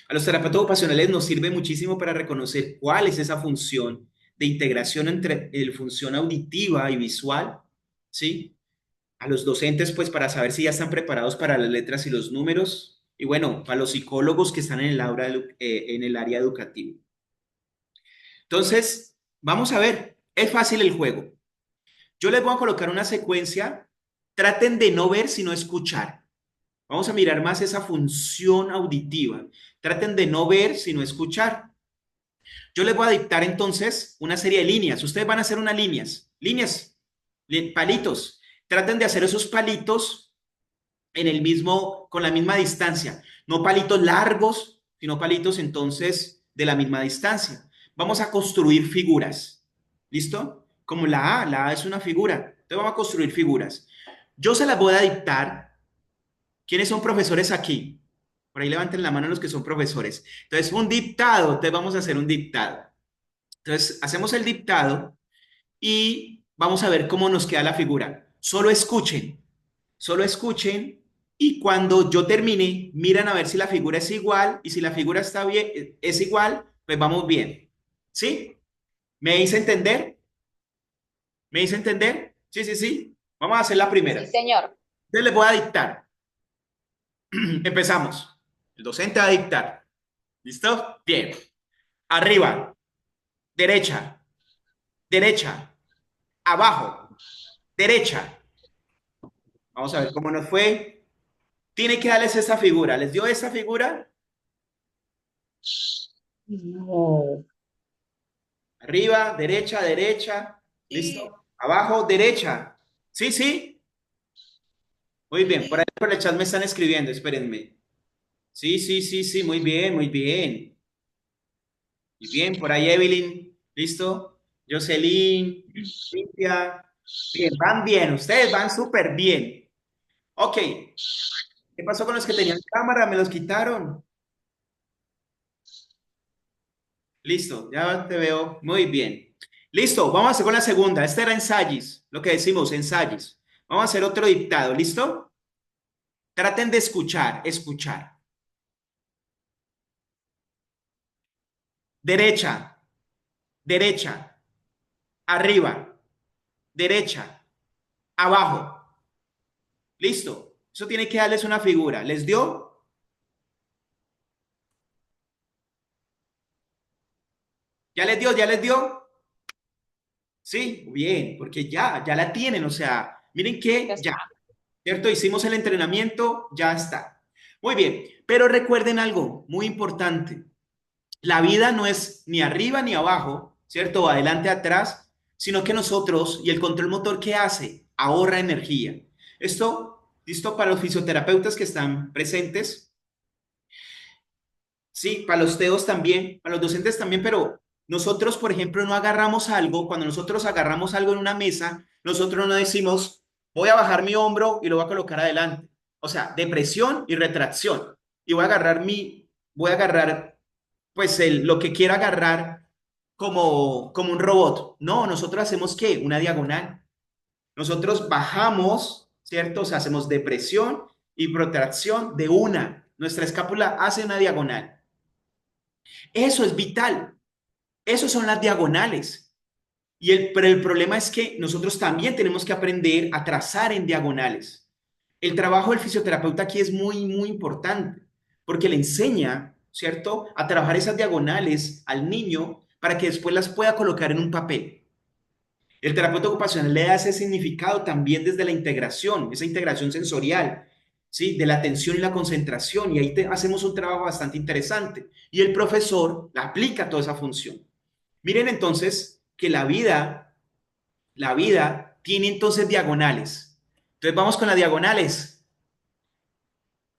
A los terapeutas ocupacionales nos sirve muchísimo para reconocer cuál es esa función de integración entre la función auditiva y visual, ¿sí? A los docentes, pues para saber si ya están preparados para las letras y los números, y bueno, para los psicólogos que están en el área educativa. Entonces, vamos a ver, es fácil el juego. Yo les voy a colocar una secuencia, traten de no ver, sino escuchar. Vamos a mirar más esa función auditiva. Traten de no ver, sino escuchar. Yo les voy a dictar entonces una serie de líneas. Ustedes van a hacer unas líneas, palitos. Traten de hacer esos palitos con la misma distancia. No palitos largos, sino palitos entonces de la misma distancia. Vamos a construir figuras. ¿Listo? Como la A es una figura. Entonces vamos a construir figuras. Yo se las voy a dictar. ¿Quiénes son profesores aquí? Por ahí levanten la mano los que son profesores. Entonces, un dictado. Entonces vamos a hacer un dictado. Entonces, hacemos el dictado y vamos a ver cómo nos queda la figura. Solo escuchen y cuando yo termine, miran a ver si la figura es igual y si la figura está bien, es igual, pues vamos bien. ¿Sí? ¿Me hice entender? ¿Me hice entender? Sí, sí, sí. Vamos a hacer la primera. Sí, señor. Entonces les voy a dictar. Empezamos. El docente va a dictar. ¿Listo? Bien. Arriba, derecha, derecha, abajo, derecha. Vamos a ver cómo nos fue. Tiene que darles esta figura. ¿Les dio esta figura? No. Arriba, derecha, derecha. ¿Listo? Abajo, derecha. Sí, sí. Muy bien. Por ahí por el chat me están escribiendo. Espérenme. Sí, sí, sí, sí. Muy bien, muy bien. Muy bien. Por ahí Evelyn. ¿Listo? Jocelyn, Cintia. Bien, van bien. Ustedes van súper bien. Ok. ¿Qué pasó con los que tenían cámara? ¿Me los quitaron? Listo, ya te veo muy bien. Listo, vamos a hacer con la segunda. Este era ensayis, lo que decimos, ensayis. Vamos a hacer otro dictado, ¿listo? Traten de escuchar, escuchar. Derecha, derecha, arriba, derecha, abajo. Listo. Eso tiene que darles una figura. ¿Les dio? ¿Ya les dio? ¿Ya les dio? Sí, bien, porque ya la tienen. O sea, miren Ya que ya, está. ¿cierto? Hicimos el entrenamiento, ya está. Muy bien, pero recuerden algo muy importante. La vida no es ni arriba ni abajo, ¿cierto? O adelante, atrás, sino que nosotros y el control motor, ¿qué hace? Ahorra energía. Esto, listo para los fisioterapeutas que están presentes, sí, para los TEOs también, para los docentes también, pero nosotros, por ejemplo, no agarramos algo, cuando nosotros agarramos algo en una mesa, nosotros no decimos, voy a bajar mi hombro y lo voy a colocar adelante. O sea, depresión y retracción. Y voy a agarrar pues lo que quiera agarrar como un robot. No, nosotros hacemos ¿qué? Una diagonal. Nosotros bajamos, ¿cierto? O sea, hacemos depresión y protracción de una. Nuestra escápula hace una diagonal. Eso es vital. Eso son las diagonales. Pero el problema es que nosotros también tenemos que aprender a trazar en diagonales. El trabajo del fisioterapeuta aquí es muy, muy importante porque le enseña, ¿cierto?, a trabajar esas diagonales al niño para que después las pueda colocar en un papel. El terapeuta ocupacional le da ese significado también desde la integración, esa integración sensorial, ¿sí?, de la atención y la concentración, y ahí hacemos un trabajo bastante interesante. Y el profesor aplica toda esa función. Miren entonces que la vida tiene entonces diagonales. Entonces vamos con las diagonales.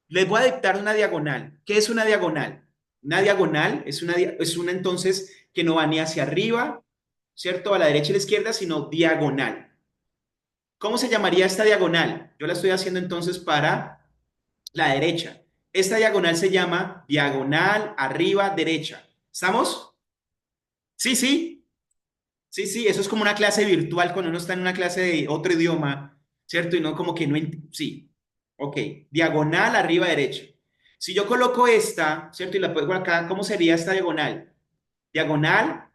Les voy a dictar una diagonal. ¿Qué es una diagonal? Una diagonal es una entonces que no va ni hacia arriba, ¿cierto? A la derecha y a la izquierda, sino diagonal. ¿Cómo se llamaría esta diagonal? Yo la estoy haciendo entonces para la derecha. Esta diagonal se llama diagonal arriba derecha. ¿Estamos? Sí, sí. Sí, sí, eso es como una clase virtual cuando uno está en una clase de otro idioma, ¿cierto? Y no como que no... Sí, ok. Diagonal arriba derecha. Si yo coloco esta, ¿cierto? Y la pongo acá, ¿cómo sería esta diagonal? Diagonal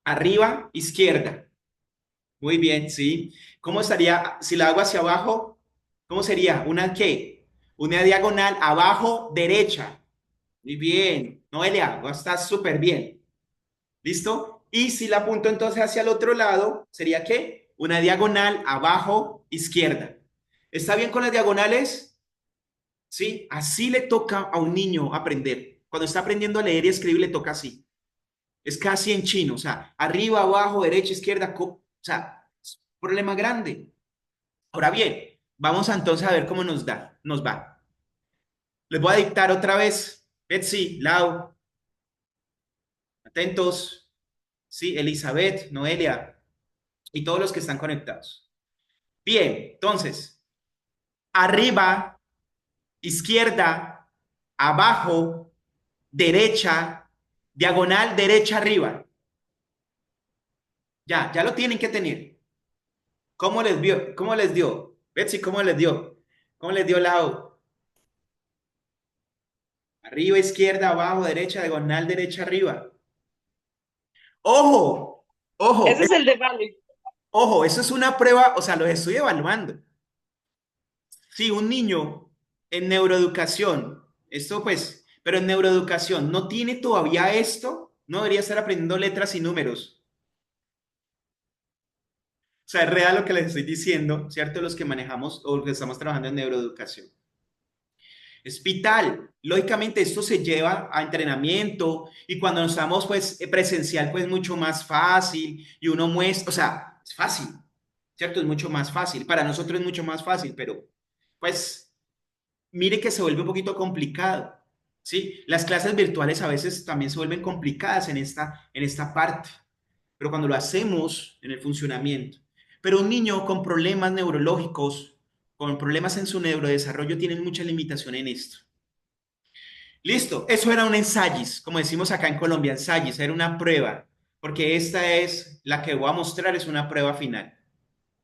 arriba izquierda. Muy bien, sí. ¿Cómo estaría si la hago hacia abajo? ¿Cómo sería? ¿Una qué? Una diagonal abajo derecha. Muy bien. Noelia, estás súper bien. ¿Listo? Y si la apunto entonces hacia el otro lado, ¿sería qué? Una diagonal abajo izquierda. ¿Está bien con las diagonales? Sí, así le toca a un niño aprender. Cuando está aprendiendo a leer y escribir, le toca así. Es casi en chino, o sea, arriba, abajo, derecha, izquierda, o sea, es un problema grande. Ahora bien, vamos a entonces a ver cómo nos va. Les voy a dictar otra vez, Betsy, Lau, atentos, sí, Elizabeth, Noelia y todos los que están conectados. Bien, entonces, arriba, izquierda, abajo, derecha, diagonal, derecha, arriba. Ya lo tienen que tener. ¿Cómo les vio? ¿Cómo les dio? Betsy, ¿cómo les dio? ¿Cómo les dio Lau? Arriba, izquierda, abajo, derecha, diagonal, derecha, arriba. Ojo, ojo, Ese es el de Vale. ojo, eso es una prueba, o sea, los estoy evaluando. Si un niño en neuroeducación, esto pues, pero en neuroeducación no tiene todavía esto, no debería estar aprendiendo letras y números. O sea, es real lo que les estoy diciendo, ¿cierto? Los que manejamos o los que estamos trabajando en neuroeducación. Es vital. Lógicamente esto se lleva a entrenamiento y cuando estamos pues presencial pues mucho más fácil y uno muestra, o sea, es fácil, ¿cierto? Es mucho más fácil. Para nosotros es mucho más fácil, pero pues mire que se vuelve un poquito complicado, ¿sí? Las clases virtuales a veces también se vuelven complicadas en esta parte, pero cuando lo hacemos en el funcionamiento. Pero un niño con problemas neurológicos, con problemas en su neurodesarrollo, tiene mucha limitación en esto. Listo, eso era un ensayis, como decimos acá en Colombia, ensayis, era una prueba, porque esta es la que voy a mostrar, es una prueba final.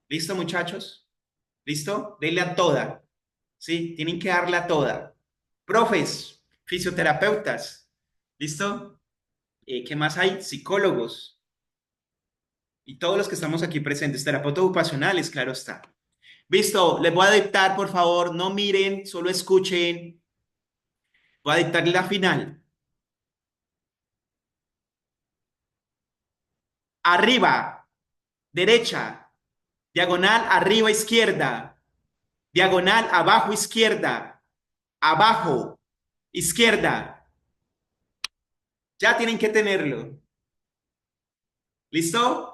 ¿Listo, muchachos? ¿Listo? Denle a toda, ¿sí? Tienen que darle a toda. Profes, fisioterapeutas, ¿listo? ¿Qué más hay? Psicólogos y todos los que estamos aquí presentes, terapeutas ocupacionales, claro está. Listo, les voy a dictar, por favor, no miren, solo escuchen. Voy a dictarle la final. Arriba, derecha, diagonal, arriba, izquierda, diagonal, abajo, izquierda, abajo, izquierda. Ya tienen que tenerlo. ¿Listo?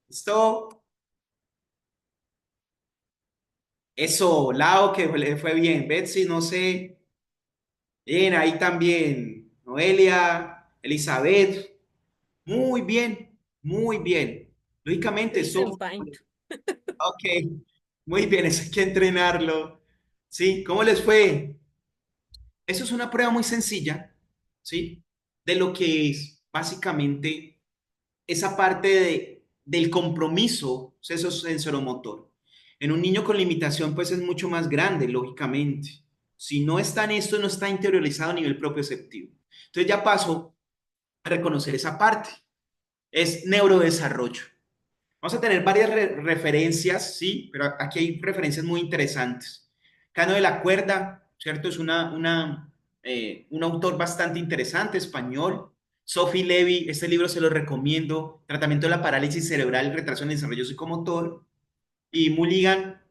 ¿Listo? Eso, Lao, que le fue bien. Betsy, no sé. Bien, ahí también. Noelia, Elizabeth. Muy bien, muy bien. Lógicamente, Please esto. and bind. Ok, muy bien, eso hay que entrenarlo. ¿Sí? ¿Cómo les fue? Eso es una prueba muy sencilla, ¿sí? De lo que es básicamente esa parte del compromiso sensoromotor. En un niño con limitación, pues es mucho más grande, lógicamente. Si no está en esto, no está interiorizado a nivel propioceptivo. Entonces ya paso a reconocer esa parte. Es neurodesarrollo. Vamos a tener varias referencias, sí, pero aquí hay referencias muy interesantes. Cano de la Cuerda, ¿cierto? Es un autor bastante interesante, español. Sophie Levy, este libro se lo recomiendo. Tratamiento de la parálisis cerebral, retraso en el desarrollo psicomotor. Y Mulligan,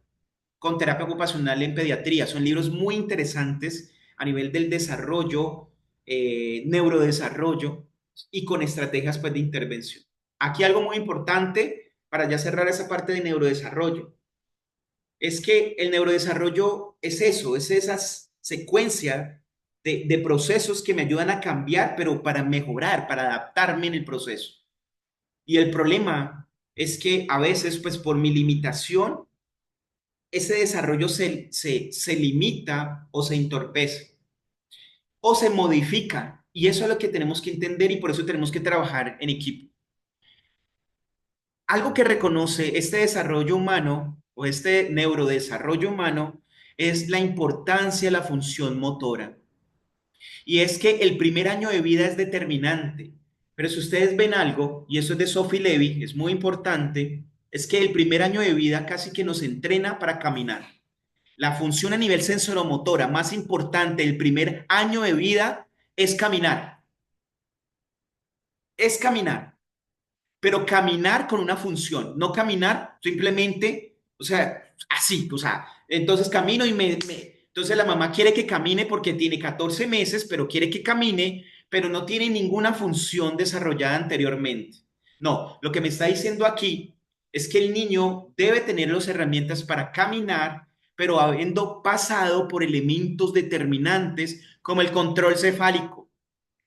con terapia ocupacional en pediatría. Son libros muy interesantes a nivel del desarrollo, neurodesarrollo y con estrategias pues, de intervención. Aquí algo muy importante para ya cerrar esa parte de neurodesarrollo es que el neurodesarrollo es eso, es esa secuencia de procesos que me ayudan a cambiar, pero para mejorar, para adaptarme en el proceso. Y el problema es que a veces, pues por mi limitación, ese desarrollo se limita o se entorpece o se modifica. Y eso es lo que tenemos que entender y por eso tenemos que trabajar en equipo. Algo que reconoce este desarrollo humano o este neurodesarrollo humano es la importancia de la función motora. Y es que el primer año de vida es determinante. Pero si ustedes ven algo, y eso es de Sophie Levy, es muy importante, es que el primer año de vida casi que nos entrena para caminar. La función a nivel sensoromotora más importante del primer año de vida es caminar. Es caminar, pero caminar con una función, no caminar simplemente, o sea, así, o sea, entonces camino y entonces la mamá quiere que camine porque tiene 14 meses, pero quiere que camine, pero no tiene ninguna función desarrollada anteriormente. No, lo que me está diciendo aquí es que el niño debe tener las herramientas para caminar, pero habiendo pasado por elementos determinantes como el control cefálico.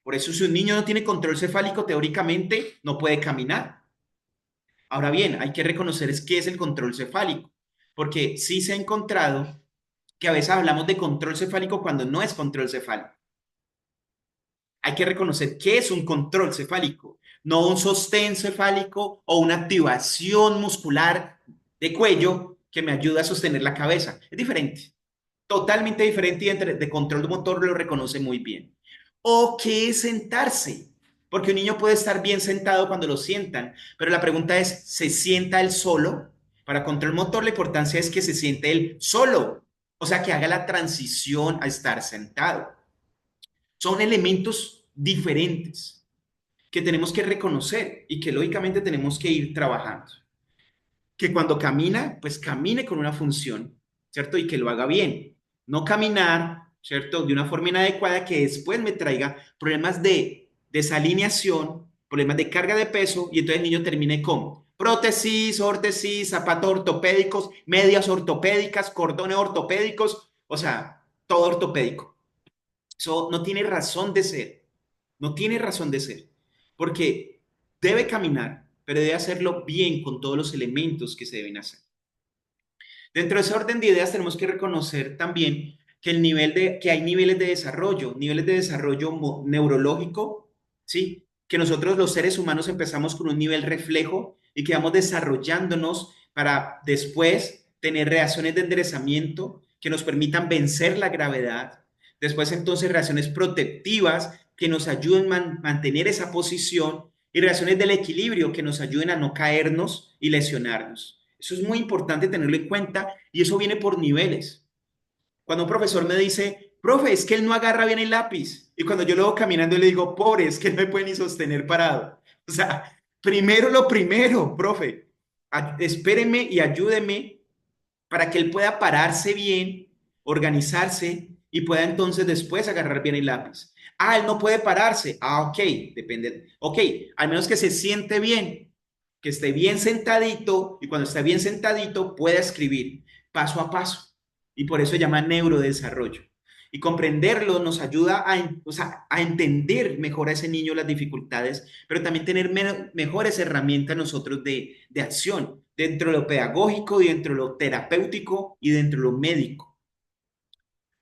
Por eso si un niño no tiene control cefálico, teóricamente no puede caminar. Ahora bien, hay que reconocer qué es el control cefálico, porque sí se ha encontrado que a veces hablamos de control cefálico cuando no es control cefálico. Hay que reconocer qué es un control cefálico, no un sostén cefálico o una activación muscular de cuello que me ayuda a sostener la cabeza. Es diferente, totalmente diferente y de control motor lo reconoce muy bien. ¿O qué es sentarse? Porque un niño puede estar bien sentado cuando lo sientan, pero la pregunta es, ¿se sienta él solo? Para control motor la importancia es que se siente él solo, o sea, que haga la transición a estar sentado. Son elementos diferentes que tenemos que reconocer y que lógicamente tenemos que ir trabajando. Que cuando camina, pues camine con una función, ¿cierto? Y que lo haga bien. No caminar, ¿cierto? De una forma inadecuada que después me traiga problemas de desalineación, problemas de carga de peso y entonces el niño termine con prótesis, órtesis, zapatos ortopédicos, medias ortopédicas, cordones ortopédicos, o sea, todo ortopédico. Eso no tiene razón de ser. No tiene razón de ser. Porque debe caminar, pero debe hacerlo bien con todos los elementos que se deben hacer. Dentro de ese orden de ideas tenemos que reconocer también que, que hay niveles de desarrollo neurológico, ¿sí? Que nosotros los seres humanos empezamos con un nivel reflejo y que vamos desarrollándonos para después tener reacciones de enderezamiento que nos permitan vencer la gravedad. Después entonces reacciones protectivas que nos ayuden a mantener esa posición y reacciones del equilibrio que nos ayuden a no caernos y lesionarnos. Eso es muy importante tenerlo en cuenta y eso viene por niveles. Cuando un profesor me dice, profe, es que él no agarra bien el lápiz. Y cuando yo lo veo caminando, le digo, pobre, es que no me puede ni sostener parado. O sea, primero lo primero, profe. Espéreme y ayúdeme para que él pueda pararse bien, organizarse y pueda entonces después agarrar bien el lápiz. Ah, él no puede pararse. Ah, ok, depende. Ok, al menos que se siente bien, que esté bien sentadito y cuando esté bien sentadito pueda escribir paso a paso. Y por eso se llama neurodesarrollo. Y comprenderlo nos ayuda o sea, a entender mejor a ese niño las dificultades, pero también tener mejores herramientas nosotros de acción dentro de lo pedagógico, dentro de lo terapéutico y dentro de lo médico.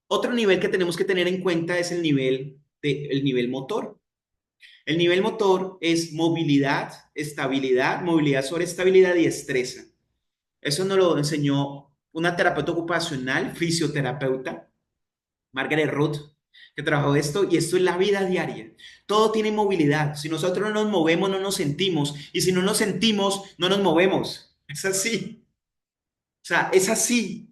Otro nivel que tenemos que tener en cuenta es el nivel motor. El nivel motor es movilidad sobre estabilidad y destreza. Eso nos lo enseñó una terapeuta ocupacional, fisioterapeuta, Margaret Root, que trabajó esto, y esto es la vida diaria. Todo tiene movilidad. Si nosotros no nos movemos, no nos sentimos, y si no nos sentimos, no nos movemos. Es así. O sea, es así.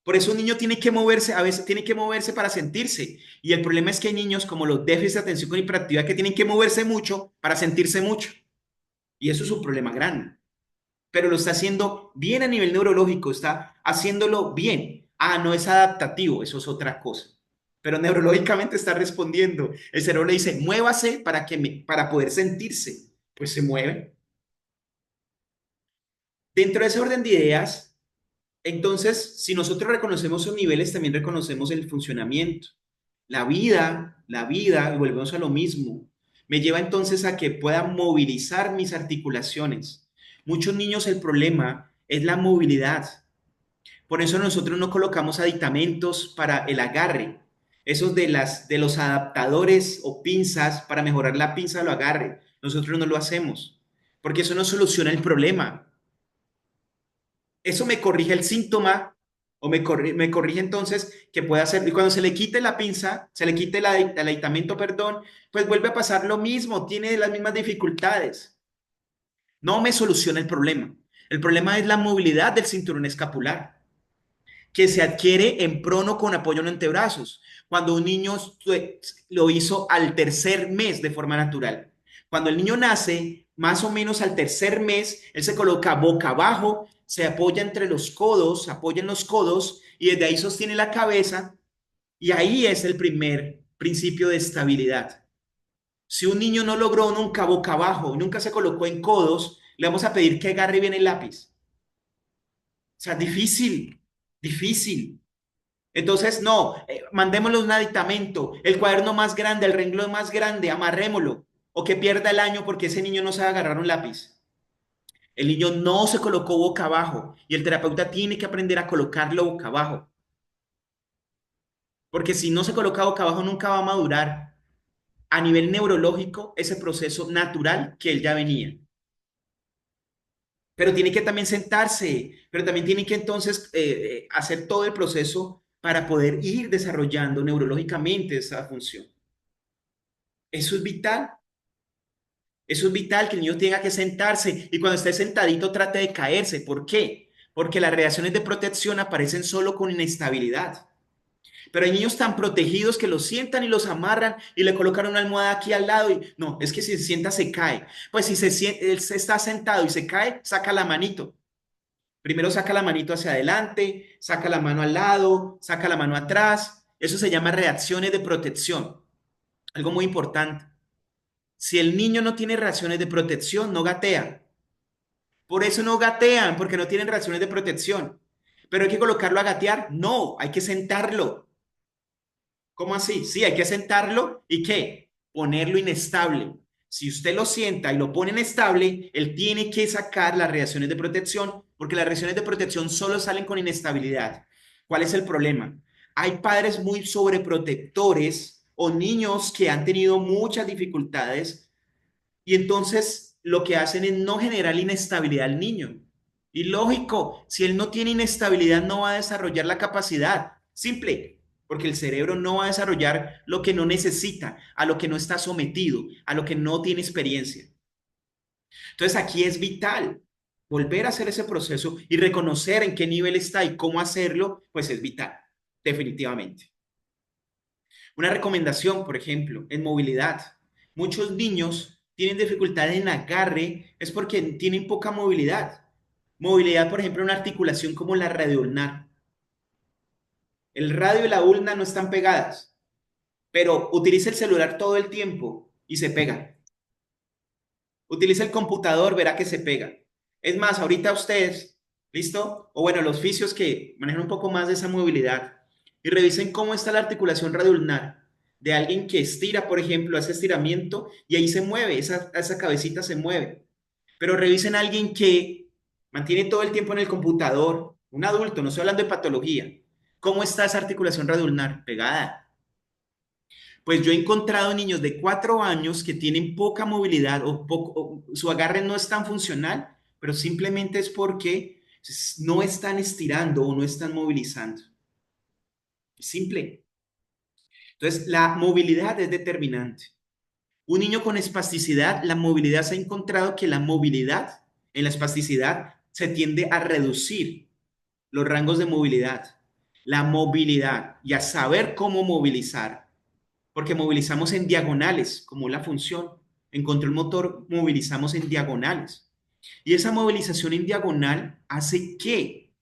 Por eso un niño tiene que moverse, a veces tiene que moverse para sentirse. Y el problema es que hay niños como los déficits de atención con hiperactividad que tienen que moverse mucho para sentirse mucho. Y eso es un problema grande. Pero lo está haciendo bien a nivel neurológico, está haciéndolo bien. Ah, no es adaptativo, eso es otra cosa. Pero neurológicamente está respondiendo. El cerebro le dice, muévase para poder sentirse. Pues se mueve. Dentro de ese orden de ideas, entonces, si nosotros reconocemos esos niveles, también reconocemos el funcionamiento. La vida, y volvemos a lo mismo, me lleva entonces a que pueda movilizar mis articulaciones. Muchos niños el problema es la movilidad. Por eso nosotros no colocamos aditamentos para el agarre. Esos de los adaptadores o pinzas para mejorar la pinza o agarre. Nosotros no lo hacemos, porque eso no soluciona el problema. Eso me corrige el síntoma o me corrige entonces que pueda hacer. Y cuando se le quite la pinza, se le quite el aditamento, perdón, pues vuelve a pasar lo mismo, tiene las mismas dificultades. No me soluciona el problema. El problema es la movilidad del cinturón escapular, que se adquiere en prono con apoyo en antebrazos, cuando un niño lo hizo al tercer mes de forma natural. Cuando el niño nace, más o menos al tercer mes, él se coloca boca abajo, se apoya entre los codos, apoya en los codos y desde ahí sostiene la cabeza y ahí es el primer principio de estabilidad. Si un niño no logró nunca boca abajo, nunca se colocó en codos, Le vamos a pedir que agarre bien el lápiz. O sea, difícil, difícil. Entonces, no, mandémosle un aditamento, el cuaderno más grande, el renglón más grande, amarrémoslo, o que pierda el año porque ese niño no sabe agarrar un lápiz. El niño no se colocó boca abajo y el terapeuta tiene que aprender a colocarlo boca abajo, porque si no se coloca boca abajo nunca va a madurar a nivel neurológico ese proceso natural que él ya venía. Pero tiene que también sentarse, pero también tiene que entonces hacer todo el proceso para poder ir desarrollando neurológicamente esa función. Eso es vital. Eso es vital, que el niño tenga que sentarse y cuando esté sentadito trate de caerse. ¿Por qué? Porque las reacciones de protección aparecen solo con inestabilidad. Pero hay niños tan protegidos que los sientan y los amarran y le colocan una almohada aquí al lado y no, es que si se sienta se cae. Pues si él se está sentado y se cae, saca la manito. Primero saca la manito hacia adelante, saca la mano al lado, saca la mano atrás. Eso se llama reacciones de protección. Algo muy importante. Si el niño no tiene reacciones de protección, no gatea. Por eso no gatean, porque no tienen reacciones de protección. Pero hay que colocarlo a gatear. No, hay que sentarlo. ¿Cómo así? Sí, hay que sentarlo y ¿qué? Ponerlo inestable. Si usted lo sienta y lo pone inestable, él tiene que sacar las reacciones de protección, porque las reacciones de protección solo salen con inestabilidad. ¿Cuál es el problema? Hay padres muy sobreprotectores o niños que han tenido muchas dificultades y entonces lo que hacen es no generar inestabilidad al niño. Y lógico, si él no tiene inestabilidad, no va a desarrollar la capacidad. Simple, porque el cerebro no va a desarrollar lo que no necesita, a lo que no está sometido, a lo que no tiene experiencia. Entonces aquí es vital volver a hacer ese proceso y reconocer en qué nivel está y cómo hacerlo, pues es vital, definitivamente. Una recomendación, por ejemplo, en movilidad. Muchos niños tienen dificultad en agarre, es porque tienen poca movilidad. Movilidad, por ejemplo, en una articulación como la radioulnar. El radio y la ulna no están pegadas, pero utiliza el celular todo el tiempo y se pega. Utiliza el computador, verá que se pega. Es más, ahorita ustedes, ¿listo? O bueno, los fisios que manejan un poco más de esa movilidad y revisen cómo está la articulación radioulnar de alguien que estira, por ejemplo, ese estiramiento y ahí se mueve, esa cabecita se mueve. Pero revisen a alguien que mantiene todo el tiempo en el computador, un adulto, no estoy hablando de patología. ¿Cómo está esa articulación radioulnar? Pegada. Pues yo he encontrado niños de 4 años que tienen poca movilidad o su agarre no es tan funcional, pero simplemente es porque no están estirando o no están movilizando. Es simple. Entonces, la movilidad es determinante. Un niño con espasticidad, la movilidad se ha encontrado que la movilidad en la espasticidad se tiende a reducir los rangos de movilidad, la movilidad y a saber cómo movilizar porque movilizamos en diagonales, como la función. En control motor movilizamos en diagonales. Y esa movilización en diagonal hace que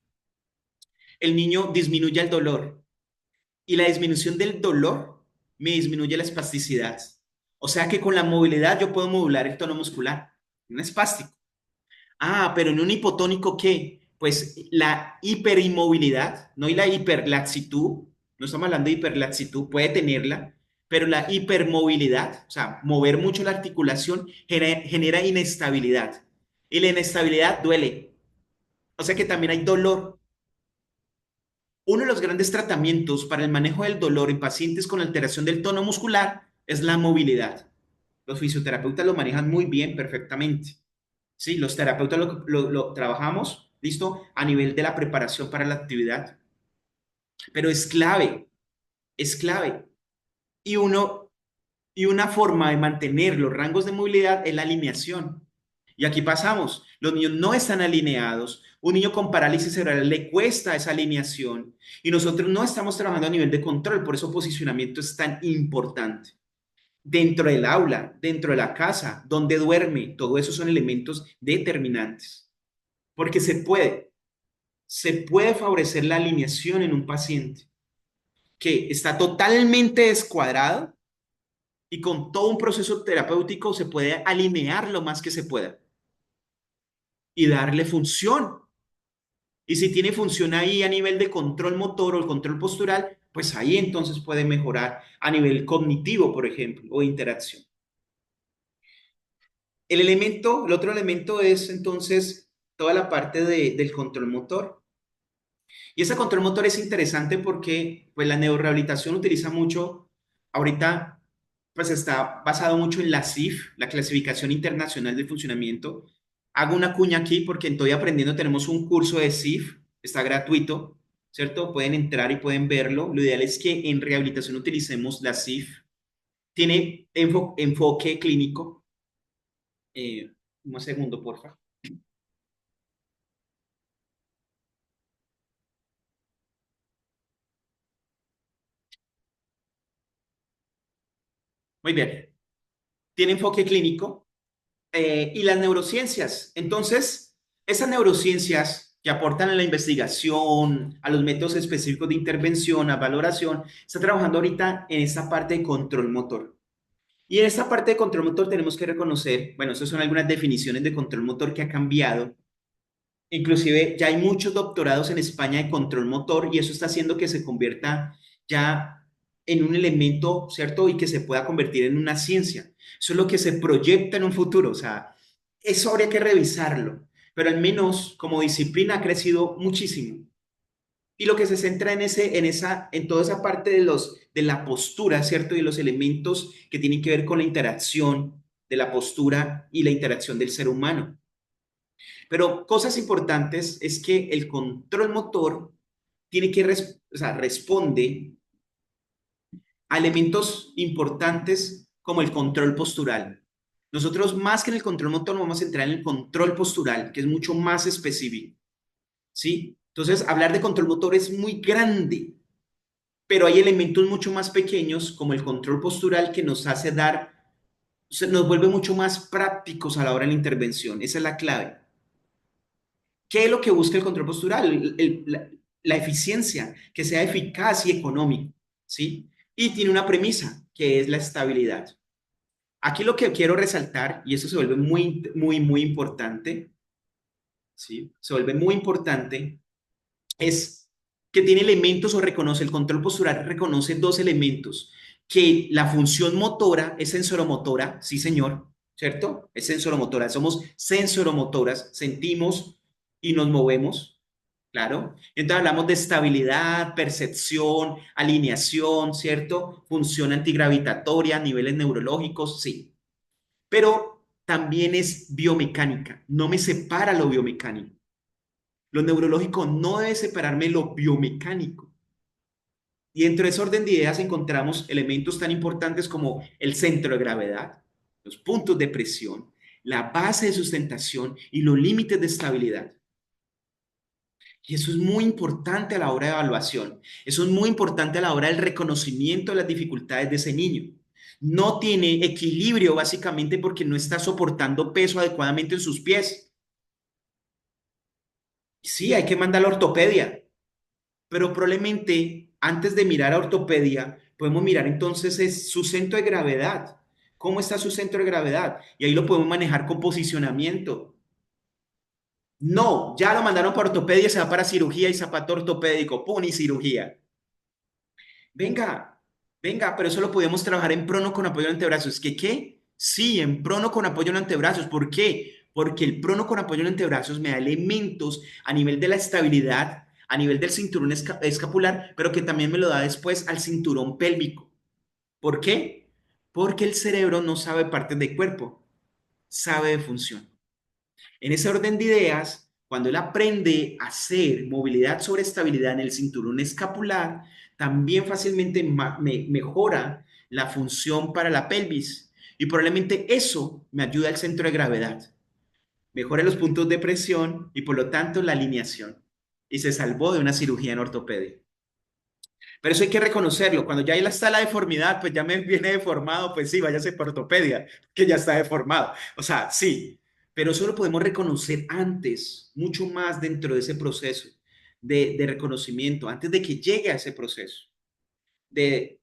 el niño disminuya el dolor. Y la disminución del dolor me disminuye la espasticidad. O sea que con la movilidad yo puedo modular el tono muscular. Un espástico. Ah, pero en un hipotónico, ¿qué? Pues la hiperinmovilidad, no y la hiperlaxitud, no estamos hablando de hiperlaxitud, puede tenerla, pero la hipermovilidad, o sea, mover mucho la articulación genera inestabilidad. Y la inestabilidad duele. O sea que también hay dolor. Uno de los grandes tratamientos para el manejo del dolor en pacientes con alteración del tono muscular es la movilidad. Los fisioterapeutas lo manejan muy bien, perfectamente. Sí, los terapeutas lo trabajamos, ¿listo? A nivel de la preparación para la actividad. Pero es clave, es clave. Y uno, y una forma de mantener los rangos de movilidad es la alineación. Y aquí pasamos, los niños no están alineados. Un niño con parálisis cerebral le cuesta esa alineación y nosotros no estamos trabajando a nivel de control, por eso posicionamiento es tan importante. Dentro del aula, dentro de la casa, donde duerme, todo eso son elementos determinantes. Porque se puede favorecer la alineación en un paciente que está totalmente descuadrado y con todo un proceso terapéutico se puede alinear lo más que se pueda. y darle función. Y si tiene función ahí a nivel de control motor o el control postural, pues ahí entonces puede mejorar a nivel cognitivo, por ejemplo, o interacción. El otro elemento es entonces toda la parte del control motor. Y ese control motor es interesante porque pues, la neurorehabilitación utiliza mucho, ahorita pues está basado mucho en la CIF, la Clasificación Internacional del Funcionamiento. Hago una cuña aquí porque en Estoy Aprendiendo tenemos un curso de CIF, está gratuito, ¿cierto? Pueden entrar y pueden verlo. Lo ideal es que en rehabilitación utilicemos la CIF. Tiene enfoque clínico. Eh, un segundo, porfa. Muy bien. Tiene enfoque clínico y las neurociencias. Entonces, esas neurociencias que aportan a la investigación, a los métodos específicos de intervención, a valoración, está trabajando ahorita en esta parte de control motor. Y en esta parte de control motor tenemos que reconocer, bueno, esas son algunas definiciones de control motor que ha cambiado. Inclusive ya hay muchos doctorados en España de control motor y eso está haciendo que se convierta ya en un elemento, ¿cierto? Y que se pueda convertir en una ciencia. Eso es lo que se proyecta en un futuro, o sea, eso habría que revisarlo, pero al menos como disciplina ha crecido muchísimo. Y lo que se centra en toda esa parte de la postura, ¿cierto? Y los elementos que tienen que ver con la interacción de la postura y la interacción del ser humano. Pero cosas importantes es que el control motor tiene que, o sea, responde a elementos importantes como el control postural. Nosotros más que en el control motor nos vamos a centrar en el control postural, que es mucho más específico, ¿sí? Entonces, hablar de control motor es muy grande, pero hay elementos mucho más pequeños como el control postural que nos hace nos vuelve mucho más prácticos a la hora de la intervención. Esa es la clave. ¿Qué es lo que busca el control postural? La eficiencia, que sea eficaz y económico, ¿sí? Y tiene una premisa, que es la estabilidad. Aquí lo que quiero resaltar, y eso se vuelve muy importante, ¿sí? Se vuelve muy importante, es que tiene elementos o reconoce, el control postural reconoce dos elementos, que la función motora es sensoromotora, sí señor, ¿cierto? Es sensoromotora, somos sensoromotoras, sentimos y nos movemos, claro. Entonces hablamos de estabilidad, percepción, alineación, ¿cierto? Función antigravitatoria, niveles neurológicos, sí. Pero también es biomecánica, no me separa lo biomecánico. Lo neurológico no debe separarme lo biomecánico. Y dentro de ese orden de ideas encontramos elementos tan importantes como el centro de gravedad, los puntos de presión, la base de sustentación y los límites de estabilidad. Y eso es muy importante a la hora de evaluación. Eso es muy importante a la hora del reconocimiento de las dificultades de ese niño. No tiene equilibrio básicamente porque no está soportando peso adecuadamente en sus pies. Sí, hay que mandar a la ortopedia, pero probablemente antes de mirar a ortopedia, podemos mirar entonces es su centro de gravedad. ¿Cómo está su centro de gravedad? Y ahí lo podemos manejar con posicionamiento. No, ya lo mandaron para ortopedia, se va para cirugía y zapato ortopédico, ¡pum! Y cirugía. Venga, venga, pero eso lo podemos trabajar en prono con apoyo en antebrazos. ¿Qué? Sí, en prono con apoyo en antebrazos. ¿Por qué? Porque el prono con apoyo en antebrazos me da elementos a nivel de la estabilidad, a nivel del cinturón escapular, pero que también me lo da después al cinturón pélvico. ¿Por qué? Porque el cerebro no sabe partes del cuerpo, sabe de función. En ese orden de ideas, cuando él aprende a hacer movilidad sobre estabilidad en el cinturón escapular, también fácilmente mejora la función para la pelvis. Y probablemente eso me ayuda al centro de gravedad. Mejora los puntos de presión y por lo tanto la alineación. Y se salvó de una cirugía en ortopedia. Pero eso hay que reconocerlo. Cuando ya ahí está la deformidad, pues ya me viene deformado, pues sí, váyase por ortopedia, que ya está deformado. O sea, sí, pero eso lo podemos reconocer antes, mucho más dentro de ese proceso de reconocimiento, antes de que llegue a ese proceso de,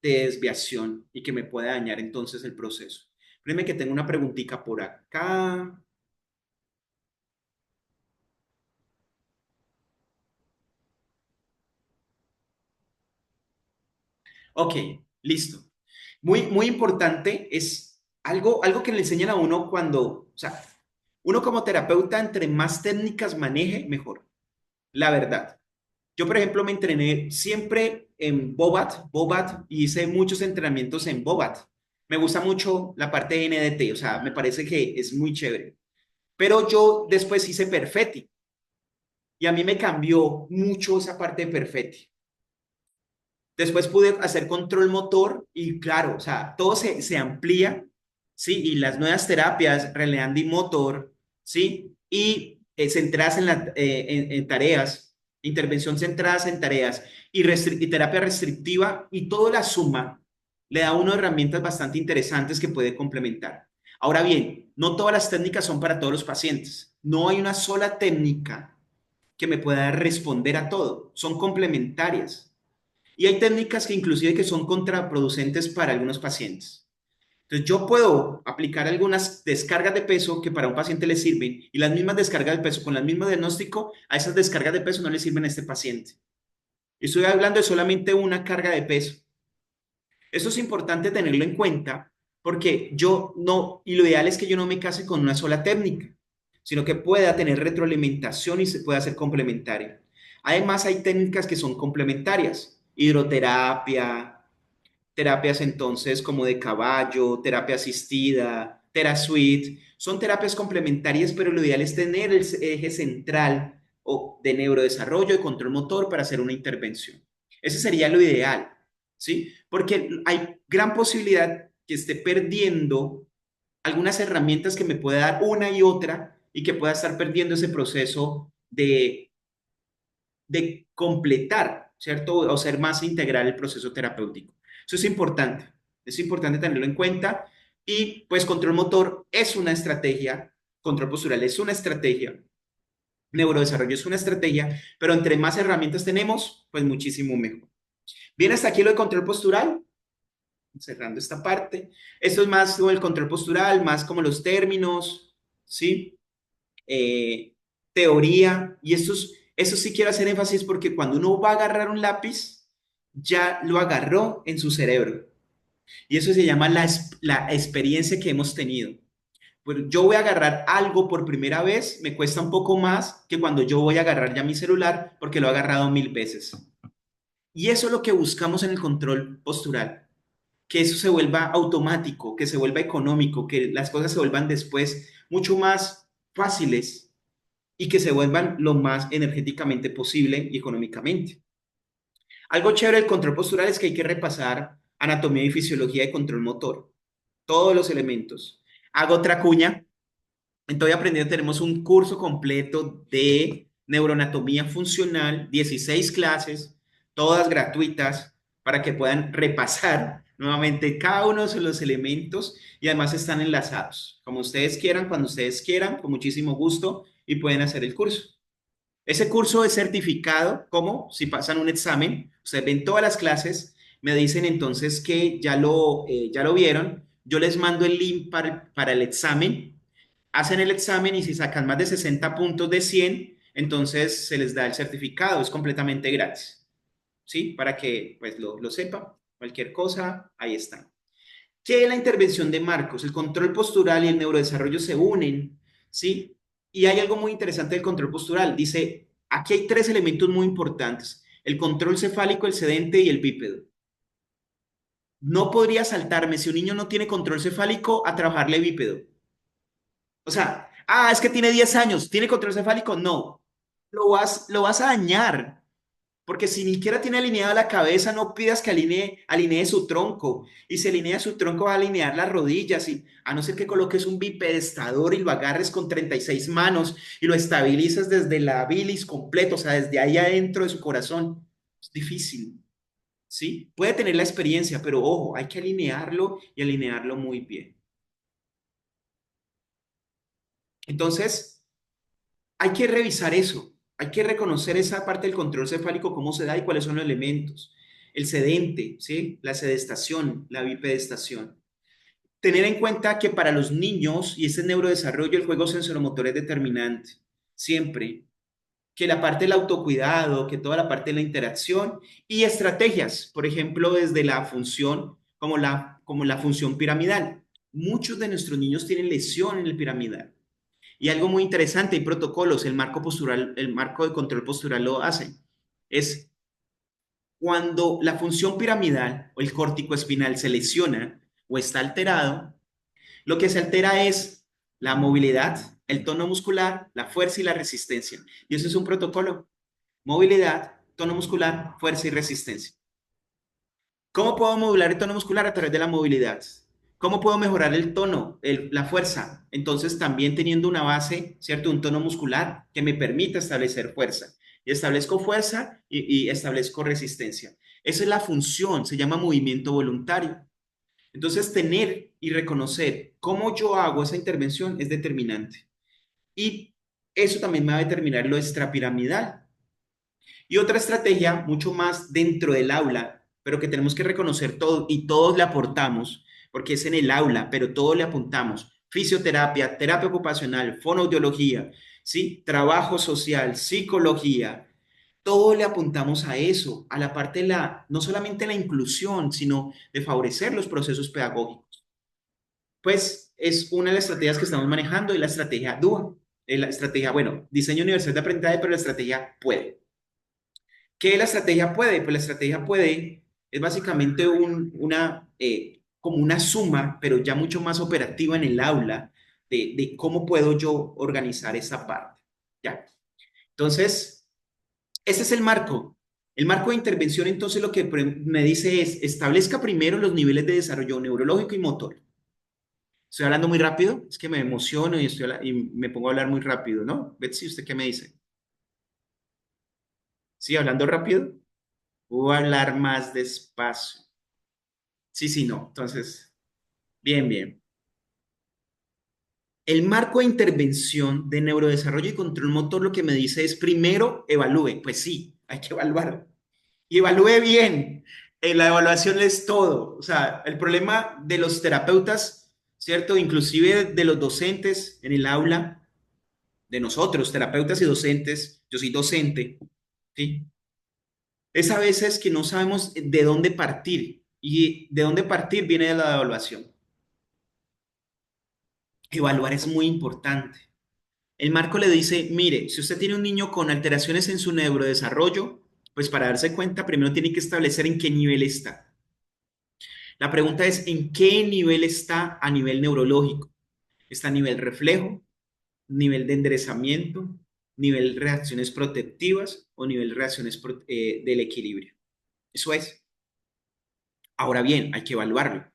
de desviación y que me pueda dañar entonces el proceso. Créeme que tengo una preguntita por acá. Ok, listo. Muy, muy importante es algo que le enseñan a uno cuando, o sea, uno como terapeuta, entre más técnicas maneje, mejor. La verdad. Yo, por ejemplo, me entrené siempre en Bobat, y hice muchos entrenamientos en Bobat. Me gusta mucho la parte de NDT, o sea, me parece que es muy chévere. Pero yo después hice Perfetti y a mí me cambió mucho esa parte de Perfetti. Después pude hacer control motor y claro, o sea, todo se amplía, ¿sí? Y las nuevas terapias, Releandi Motor, ¿sí? Y centradas en tareas, intervención centradas en tareas y terapia restrictiva y toda la suma le da a uno herramientas bastante interesantes que puede complementar. Ahora bien, no todas las técnicas son para todos los pacientes. No hay una sola técnica que me pueda responder a todo. Son complementarias. Y hay técnicas que inclusive que son contraproducentes para algunos pacientes. Entonces yo puedo aplicar algunas descargas de peso que para un paciente le sirven y las mismas descargas de peso con el mismo diagnóstico, a esas descargas de peso no le sirven a este paciente. Estoy hablando de solamente una carga de peso. Eso es importante tenerlo en cuenta porque yo no, y lo ideal es que yo no me case con una sola técnica, sino que pueda tener retroalimentación y se pueda hacer complementaria. Además, hay técnicas que son complementarias, hidroterapia, terapias entonces como de caballo, terapia asistida, TeraSuite, son terapias complementarias, pero lo ideal es tener el eje central o de neurodesarrollo, de control motor para hacer una intervención. Ese sería lo ideal, ¿sí? Porque hay gran posibilidad que esté perdiendo algunas herramientas que me puede dar una y otra y que pueda estar perdiendo ese proceso de completar, ¿cierto? O ser más integral el proceso terapéutico. Eso es importante tenerlo en cuenta y pues control motor es una estrategia, control postural es una estrategia, neurodesarrollo es una estrategia, pero entre más herramientas tenemos, pues muchísimo mejor. Bien, hasta aquí lo de control postural, cerrando esta parte. Esto es más como el control postural, más como los términos, ¿sí? eh, Teoría, y eso sí quiero hacer énfasis porque cuando uno va a agarrar un lápiz, ya lo agarró en su cerebro. Y eso se llama la experiencia que hemos tenido. Pues yo voy a agarrar algo por primera vez, me cuesta un poco más que cuando yo voy a agarrar ya mi celular porque lo he agarrado 1000 veces. Y eso es lo que buscamos en el control postural, que eso se vuelva automático, que se vuelva económico, que las cosas se vuelvan después mucho más fáciles y que se vuelvan lo más energéticamente posible y económicamente. Algo chévere del control postural es que hay que repasar anatomía y fisiología de control motor, todos los elementos. Hago otra cuña, entonces aprendiendo tenemos un curso completo de neuroanatomía funcional, 16 clases, todas gratuitas, para que puedan repasar nuevamente cada uno de los elementos y además están enlazados, como ustedes quieran, cuando ustedes quieran, con muchísimo gusto y pueden hacer el curso. Ese curso es certificado como si pasan un examen, ustedes ven todas las clases, me dicen entonces que ya lo vieron, yo les mando el link para el examen, hacen el examen y si sacan más de 60 puntos de 100 entonces se les da el certificado, es completamente gratis, ¿sí? Para que pues lo sepan, cualquier cosa, ahí está. ¿Qué es la intervención de Marcos? El control postural y el neurodesarrollo se unen, ¿sí? Y hay algo muy interesante del control postural. Dice, aquí hay tres elementos muy importantes, el control cefálico, el sedente y el bípedo. No podría saltarme si un niño no tiene control cefálico a trabajarle bípedo. O sea, es que tiene 10 años, ¿tiene control cefálico? No, lo vas a dañar. Porque si ni siquiera tiene alineada la cabeza, no pidas que alinee su tronco. Y si alinea su tronco, va a alinear las rodillas. Y a no ser que coloques un bipedestador y lo agarres con 36 manos y lo estabilizas desde la bilis completo, o sea, desde ahí adentro de su corazón. Es difícil, ¿sí? Puede tener la experiencia, pero ojo, hay que alinearlo y alinearlo muy bien. Entonces, hay que revisar eso, hay que reconocer esa parte del control cefálico, cómo se da y cuáles son los elementos. El sedente, ¿sí? La sedestación, la bipedestación. Tener en cuenta que para los niños y este neurodesarrollo el juego sensoromotor es determinante, siempre. que la parte del autocuidado, que toda la parte de la interacción y estrategias, por ejemplo, desde la función, como la función piramidal. Muchos de nuestros niños tienen lesión en el piramidal. Y algo muy interesante, hay protocolos, el marco postural, el marco de control postural lo hace. Es cuando la función piramidal o el córtico espinal se lesiona o está alterado, lo que se altera es la movilidad, el tono muscular, la fuerza y la resistencia. Y eso es un protocolo. Movilidad, tono muscular, fuerza y resistencia. ¿Cómo puedo modular el tono muscular? A través de la movilidad. ¿Cómo puedo mejorar el tono, la fuerza? Entonces, también teniendo una base, ¿cierto? Un tono muscular que me permita establecer fuerza. Y establezco fuerza y establezco resistencia. Esa es la función, se llama movimiento voluntario. Entonces, tener y reconocer cómo yo hago esa intervención es determinante. Y eso también me va a determinar lo extrapiramidal. Y otra estrategia, mucho más dentro del aula, pero que tenemos que reconocer todo y todos le aportamos, porque es en el aula, pero todos le apuntamos. Fisioterapia, terapia ocupacional, fonoaudiología, ¿sí? Trabajo social, psicología, todo le apuntamos a eso, a la parte de la, no solamente la inclusión, sino de favorecer los procesos pedagógicos. Pues es una de las estrategias que estamos manejando y la estrategia DUA. La estrategia, bueno, diseño universal de aprendizaje, pero la estrategia puede. ¿Qué la estrategia puede? Pues la estrategia puede, es básicamente como una suma, pero ya mucho más operativa en el aula, de cómo puedo yo organizar esa parte. ¿Ya? Entonces, ese es el marco. El marco de intervención, entonces, lo que me dice es, establezca primero los niveles de desarrollo neurológico y motor. Estoy hablando muy rápido, es que me emociono y me pongo a hablar muy rápido, ¿no? Betsy, ¿usted qué me dice? ¿Sí, hablando rápido? ¿O hablar más despacio? Sí, sí, no. Entonces, bien, bien. El marco de intervención de neurodesarrollo y control motor lo que me dice es primero evalúe. Pues sí, hay que evaluar. Y evalúe bien. La evaluación es todo. O sea, el problema de los terapeutas, ¿cierto? Inclusive de los docentes en el aula, de nosotros, terapeutas y docentes, yo soy docente, ¿sí? Es a veces que no sabemos de dónde partir. Y de dónde partir viene de la evaluación. Evaluar es muy importante. El marco le dice, mire, si usted tiene un niño con alteraciones en su neurodesarrollo, pues para darse cuenta, primero tiene que establecer en qué nivel está. La pregunta es, ¿en qué nivel está a nivel neurológico? ¿Está a nivel reflejo, nivel de enderezamiento, nivel de reacciones protectivas o nivel de reacciones del equilibrio? Eso es. Ahora bien, hay que evaluarlo.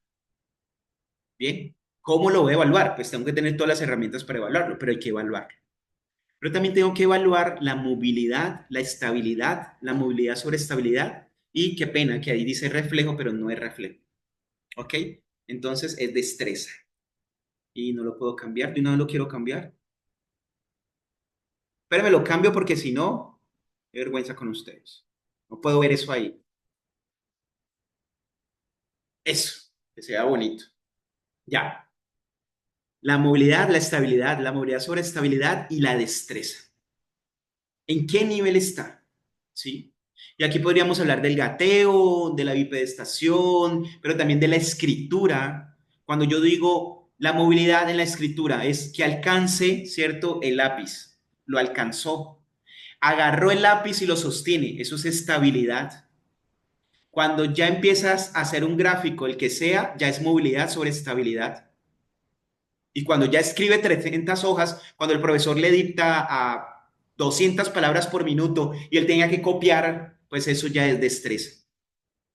Bien. ¿Cómo lo voy a evaluar? Pues tengo que tener todas las herramientas para evaluarlo, pero hay que evaluarlo. Pero también tengo que evaluar la movilidad, la estabilidad, la movilidad sobre estabilidad. Y qué pena que ahí dice reflejo, pero no es reflejo. ¿Ok? Entonces es destreza. Y no lo puedo cambiar. De una vez lo quiero cambiar. Pero me lo cambio porque si no, qué vergüenza con ustedes. No puedo ver eso ahí. Eso, que sea bonito. Ya. La movilidad, la movilidad sobre estabilidad y la destreza. ¿En qué nivel está? ¿Sí? Y aquí podríamos hablar del gateo, de la bipedestación, pero también de la escritura. Cuando yo digo la movilidad en la escritura es que alcance, ¿cierto? El lápiz. Lo alcanzó. Agarró el lápiz y lo sostiene. Eso es estabilidad. Cuando ya empiezas a hacer un gráfico, el que sea, ya es movilidad sobre estabilidad. Y cuando ya escribe 300 hojas, cuando el profesor le dicta a 200 palabras por minuto y él tenga que copiar, pues eso ya es destreza,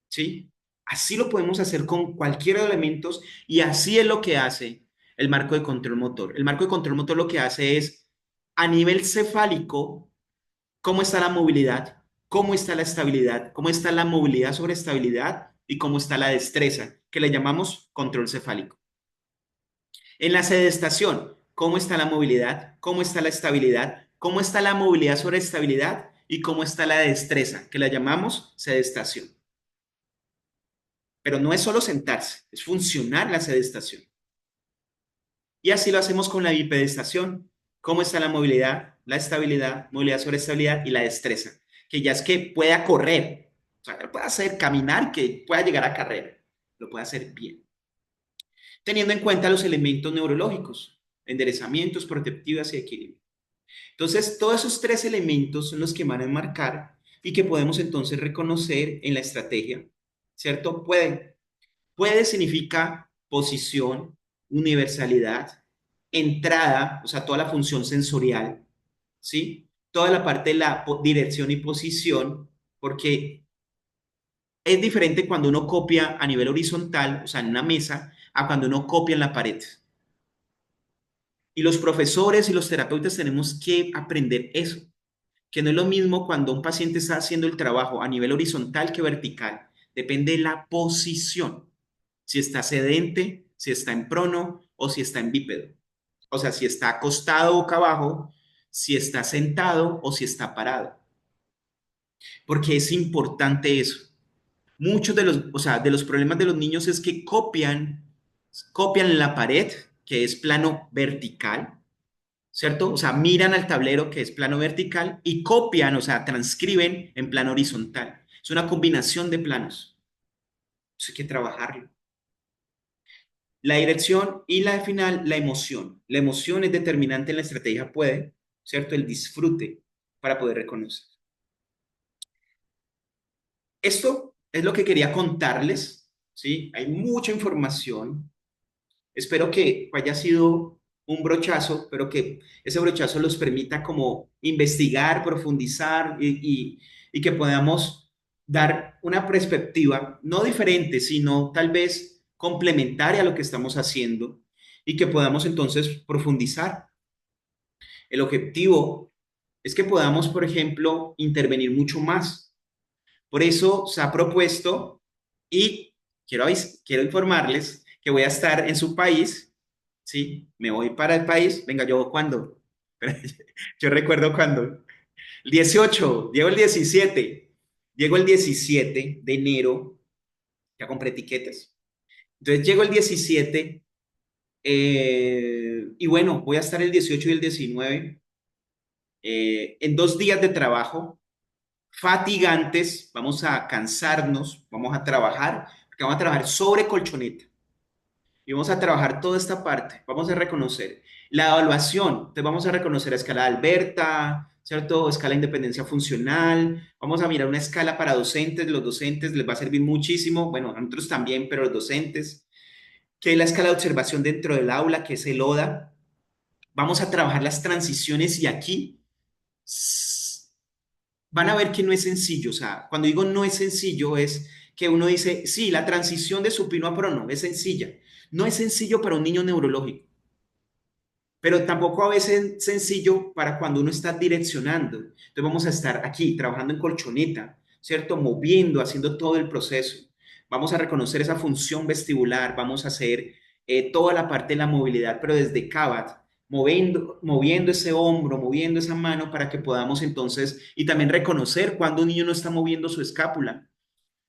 ¿sí? Así lo podemos hacer con cualquier elementos y así es lo que hace el marco de control motor. El marco de control motor lo que hace es, a nivel cefálico, cómo está la movilidad, cómo está la estabilidad, cómo está la movilidad sobre estabilidad y cómo está la destreza, que le llamamos control cefálico. En la sedestación, ¿cómo está la movilidad? ¿Cómo está la estabilidad? ¿Cómo está la movilidad sobre estabilidad? ¿Y cómo está la destreza, que la llamamos sedestación? Pero no es solo sentarse, es funcionar la sedestación. Y así lo hacemos con la bipedestación. ¿Cómo está la movilidad? la estabilidad, movilidad sobre estabilidad y la destreza, que ya es que pueda correr, o sea, que pueda hacer caminar, que pueda llegar a carrera, lo pueda hacer bien, teniendo en cuenta los elementos neurológicos, enderezamientos, protectivas y equilibrio. Entonces, todos esos tres elementos son los que van a enmarcar y que podemos entonces reconocer en la estrategia, ¿cierto? Puede significa posición, universalidad, entrada, o sea, toda la función sensorial, ¿sí? Toda la parte de la dirección y posición, porque es diferente cuando uno copia a nivel horizontal, o sea, en una mesa, a cuando uno copia en la pared. Y los profesores y los terapeutas tenemos que aprender eso, que no es lo mismo cuando un paciente está haciendo el trabajo a nivel horizontal que vertical. Depende de la posición. Si está sedente, si está en prono o si está en bípedo. O sea, si está acostado boca abajo, si está sentado o si está parado. Porque es importante eso. Muchos de los, o sea, de los problemas de los niños es que copian en la pared, que es plano vertical, ¿cierto? O sea, miran al tablero que es plano vertical y copian, o sea, transcriben en plano horizontal. Es una combinación de planos. Eso hay que trabajarlo. La dirección y la final, la emoción. La emoción es determinante en la estrategia, puede, ¿cierto? El disfrute para poder reconocer. Esto es lo que quería contarles, ¿sí? Hay mucha información. Espero que haya sido un brochazo, pero que ese brochazo los permita como investigar, profundizar y que podamos dar una perspectiva no diferente, sino tal vez complementaria a lo que estamos haciendo y que podamos entonces profundizar. El objetivo es que podamos, por ejemplo, intervenir mucho más. Por eso se ha propuesto y quiero informarles que voy a estar en su país, ¿sí? Me voy para el país. Venga, ¿yo cuándo? Yo recuerdo cuándo. El 18, llego el 17. Llego el 17 de enero, ya compré etiquetas. Entonces llego el 17 y bueno, voy a estar el 18 y el 19 en 2 días de trabajo fatigantes, vamos a cansarnos, vamos a trabajar, porque vamos a trabajar sobre colchoneta y vamos a trabajar toda esta parte, vamos a reconocer la evaluación, entonces vamos a reconocer la escala de Alberta, ¿cierto? Escala de independencia funcional, vamos a mirar una escala para docentes, los docentes les va a servir muchísimo, bueno, a nosotros también, pero los docentes, que es la escala de observación dentro del aula, que es el ODA, vamos a trabajar las transiciones y aquí van a ver que no es sencillo. O sea, cuando digo no es sencillo es que uno dice, sí, la transición de supino a prono es sencilla. No es sencillo para un niño neurológico, pero tampoco a veces es sencillo para cuando uno está direccionando. Entonces vamos a estar aquí trabajando en colchoneta, ¿cierto? Moviendo, haciendo todo el proceso. Vamos a reconocer esa función vestibular, vamos a hacer toda la parte de la movilidad, pero desde CABAT, moviendo ese hombro, moviendo esa mano para que podamos entonces, y también reconocer cuando un niño no está moviendo su escápula.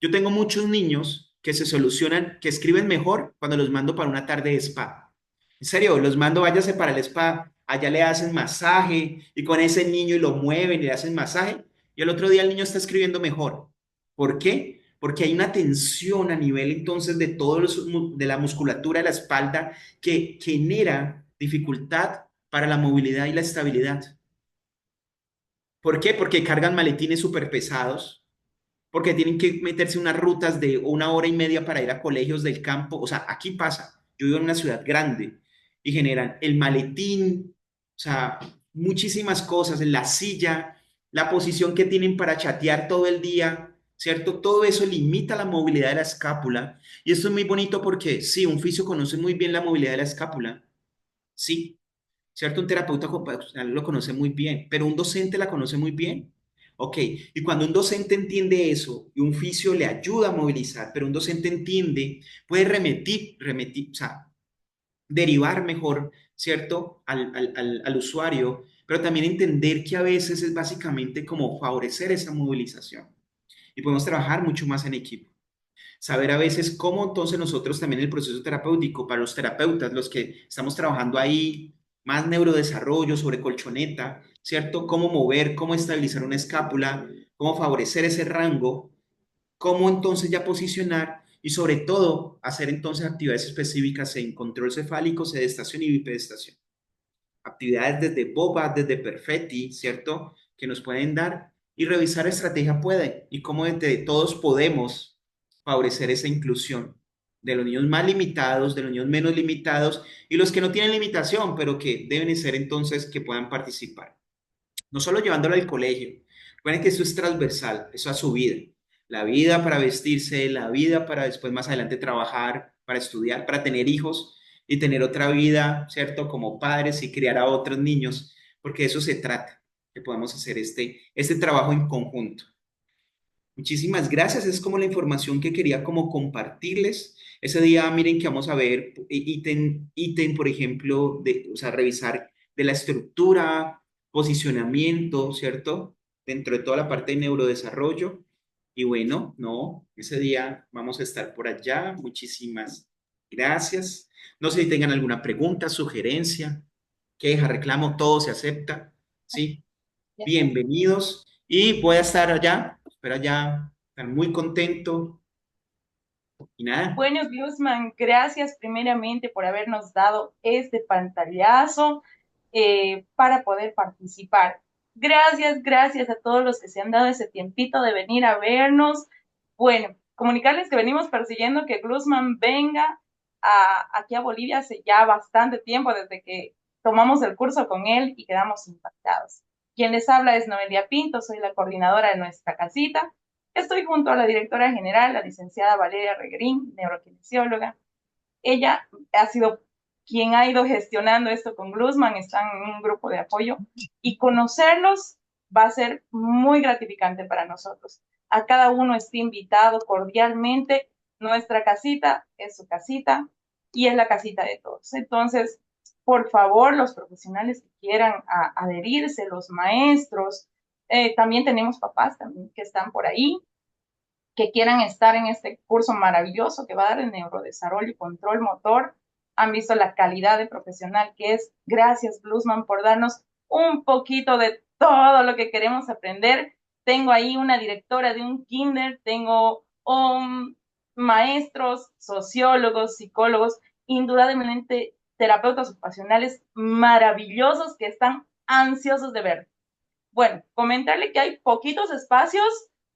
Yo tengo muchos niños que se solucionan, que escriben mejor cuando los mando para una tarde de spa. En serio, los mando, váyase para el spa, allá le hacen masaje y con ese niño y lo mueven y le hacen masaje y el otro día el niño está escribiendo mejor. ¿Por qué? Porque hay una tensión a nivel entonces de de la musculatura de la espalda que genera dificultad para la movilidad y la estabilidad. ¿Por qué? Porque cargan maletines súper pesados, porque tienen que meterse unas rutas de 1 hora y media para ir a colegios del campo. O sea, aquí pasa. Yo vivo en una ciudad grande y generan el maletín, o sea, muchísimas cosas, en la silla, la posición que tienen para chatear todo el día, ¿cierto? Todo eso limita la movilidad de la escápula. Y esto es muy bonito porque, sí, un fisio conoce muy bien la movilidad de la escápula, sí, ¿cierto? Un terapeuta ocupacional lo conoce muy bien, pero un docente la conoce muy bien. Ok, y cuando un docente entiende eso y un fisio le ayuda a movilizar, pero un docente entiende, puede remitir, o sea, derivar mejor, ¿cierto? Al usuario, pero también entender que a veces es básicamente como favorecer esa movilización y podemos trabajar mucho más en equipo. Saber a veces cómo entonces nosotros también el proceso terapéutico para los terapeutas, los que estamos trabajando ahí más neurodesarrollo sobre colchoneta, ¿cierto? Cómo mover, cómo estabilizar una escápula, cómo favorecer ese rango, cómo entonces ya posicionar y sobre todo hacer entonces actividades específicas en control cefálico, sedestación y bipedestación. Actividades desde BOBA, desde Perfetti, ¿cierto? Que nos pueden dar y revisar estrategia puede y cómo entre todos podemos favorecer esa inclusión de los niños más limitados, de los niños menos limitados y los que no tienen limitación, pero que deben ser entonces que puedan participar no solo llevándolo al colegio. Recuerden que eso es transversal, eso a su vida. La vida para vestirse, la vida para después más adelante trabajar, para estudiar, para tener hijos y tener otra vida, ¿cierto? Como padres y criar a otros niños, porque de eso se trata, que podamos hacer este trabajo en conjunto. Muchísimas gracias, es como la información que quería como compartirles. Ese día, miren que vamos a ver ítem, por ejemplo, o sea, revisar de la estructura, posicionamiento, ¿cierto? Dentro de toda la parte de neurodesarrollo. Y bueno, no, ese día vamos a estar por allá. Muchísimas gracias. No sé si tengan alguna pregunta, sugerencia, queja, reclamo, todo se acepta, ¿sí? Ya está. Bienvenidos y voy a estar allá, espero allá, estar muy contento y nada, Bueno, Glusman, gracias primeramente por habernos dado este pantallazo para poder participar. Gracias a todos los que se han dado ese tiempito de venir a vernos. Bueno, comunicarles que venimos persiguiendo que Glusman venga aquí a Bolivia hace ya bastante tiempo, desde que tomamos el curso con él y quedamos impactados. Quien les habla es Noelia Pinto, soy la coordinadora de nuestra casita. Estoy junto a la directora general, la licenciada Valeria Regrín, neurokinesióloga. Ella ha sido quien ha ido gestionando esto con Glusman, están en un grupo de apoyo y conocerlos va a ser muy gratificante para nosotros. A cada uno está invitado cordialmente. Nuestra casita es su casita y es la casita de todos. Entonces, por favor, los profesionales que quieran adherirse, los maestros, también tenemos papás también que están por ahí, que quieran estar en este curso maravilloso que va a dar el neurodesarrollo y control motor. Han visto la calidad de profesional que es. Gracias, Bluesman, por darnos un poquito de todo lo que queremos aprender. Tengo ahí una directora de un kinder, tengo maestros, sociólogos, psicólogos, indudablemente terapeutas ocupacionales maravillosos que están ansiosos de ver. Bueno, comentarle que hay poquitos espacios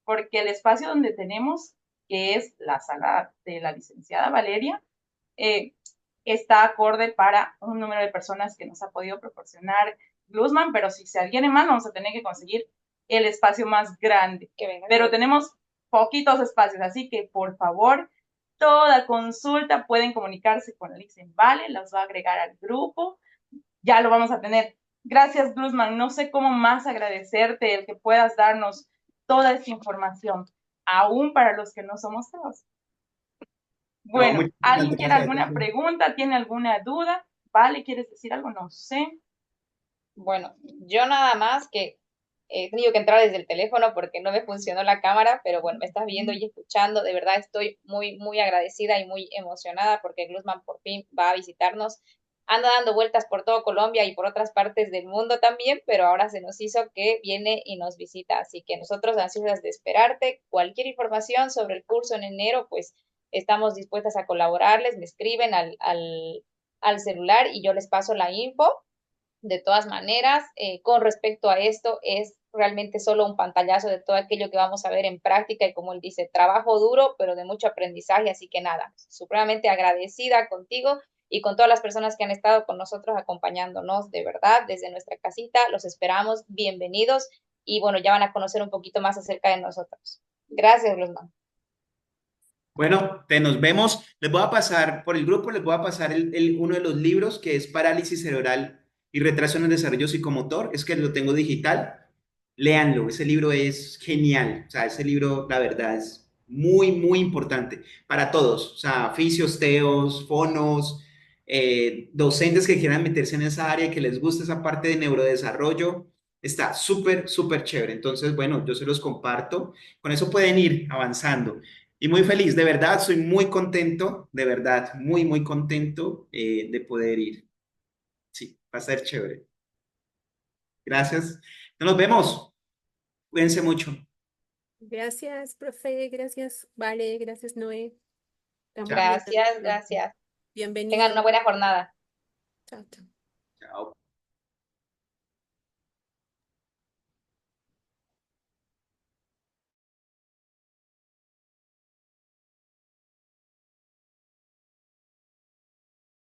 porque el espacio donde tenemos, que es la sala de la licenciada Valeria, eh, está acorde para un número de personas que nos ha podido proporcionar Glusman, pero si se adhiere más, vamos a tener que conseguir el espacio más grande. Pero tenemos poquitos espacios, así que por favor, toda consulta pueden comunicarse con Licen Vale, las va a agregar al grupo, ya lo vamos a tener. Gracias, Glusman. No sé cómo más agradecerte el que puedas darnos toda esta información, aún para los que no somos todos. no, Bueno, muchísimas ¿alguien tiene gracias. alguna pregunta? ¿Tiene alguna duda? ¿Vale? ¿Quieres decir algo? No sé. Bueno, yo nada más que he tenido que entrar desde el teléfono porque no me funcionó la cámara, pero bueno, me estás viendo y escuchando. De verdad estoy muy, muy agradecida y muy emocionada porque Glusman por fin va a visitarnos. Anda dando vueltas por todo Colombia y por otras partes del mundo también, pero ahora se nos hizo que viene y nos visita. Así que nosotros ansiosas de esperarte. Cualquier información sobre el curso en enero, pues estamos dispuestas a colaborarles. Me escriben al celular y yo les paso la info. De todas maneras, con respecto a esto, es realmente solo un pantallazo de todo aquello que vamos a ver en práctica y como él dice, trabajo duro, pero de mucho aprendizaje, así que nada, supremamente agradecida contigo y con todas las personas que han estado con nosotros acompañándonos de verdad desde nuestra casita. Los esperamos, bienvenidos y bueno, ya van a conocer un poquito más acerca de nosotros. Gracias, Luzman. Bueno, te nos vemos. Les voy a pasar por el grupo, les voy a pasar uno de los libros que es Parálisis Cerebral y Retraso en el Desarrollo Psicomotor. Es que lo tengo digital. Léanlo, ese libro es genial. O sea, ese libro, la verdad, es muy, muy importante para todos. O sea, fisios, teos, fonos, docentes que quieran meterse en esa área, que les guste esa parte de neurodesarrollo. Está súper, súper chévere. Entonces, bueno, yo se los comparto. Con eso pueden ir avanzando. Y muy feliz, de verdad, soy muy contento, de verdad, muy, muy contento de poder ir. Sí. Va a ser chévere. Gracias. Nos vemos. Cuídense mucho. Gracias, profe, gracias, Vale, gracias, Noé. Estamos Chao. viendo. Gracias, gracias. Tengan Bienvenido. una buena jornada. Chao, chao. Chao.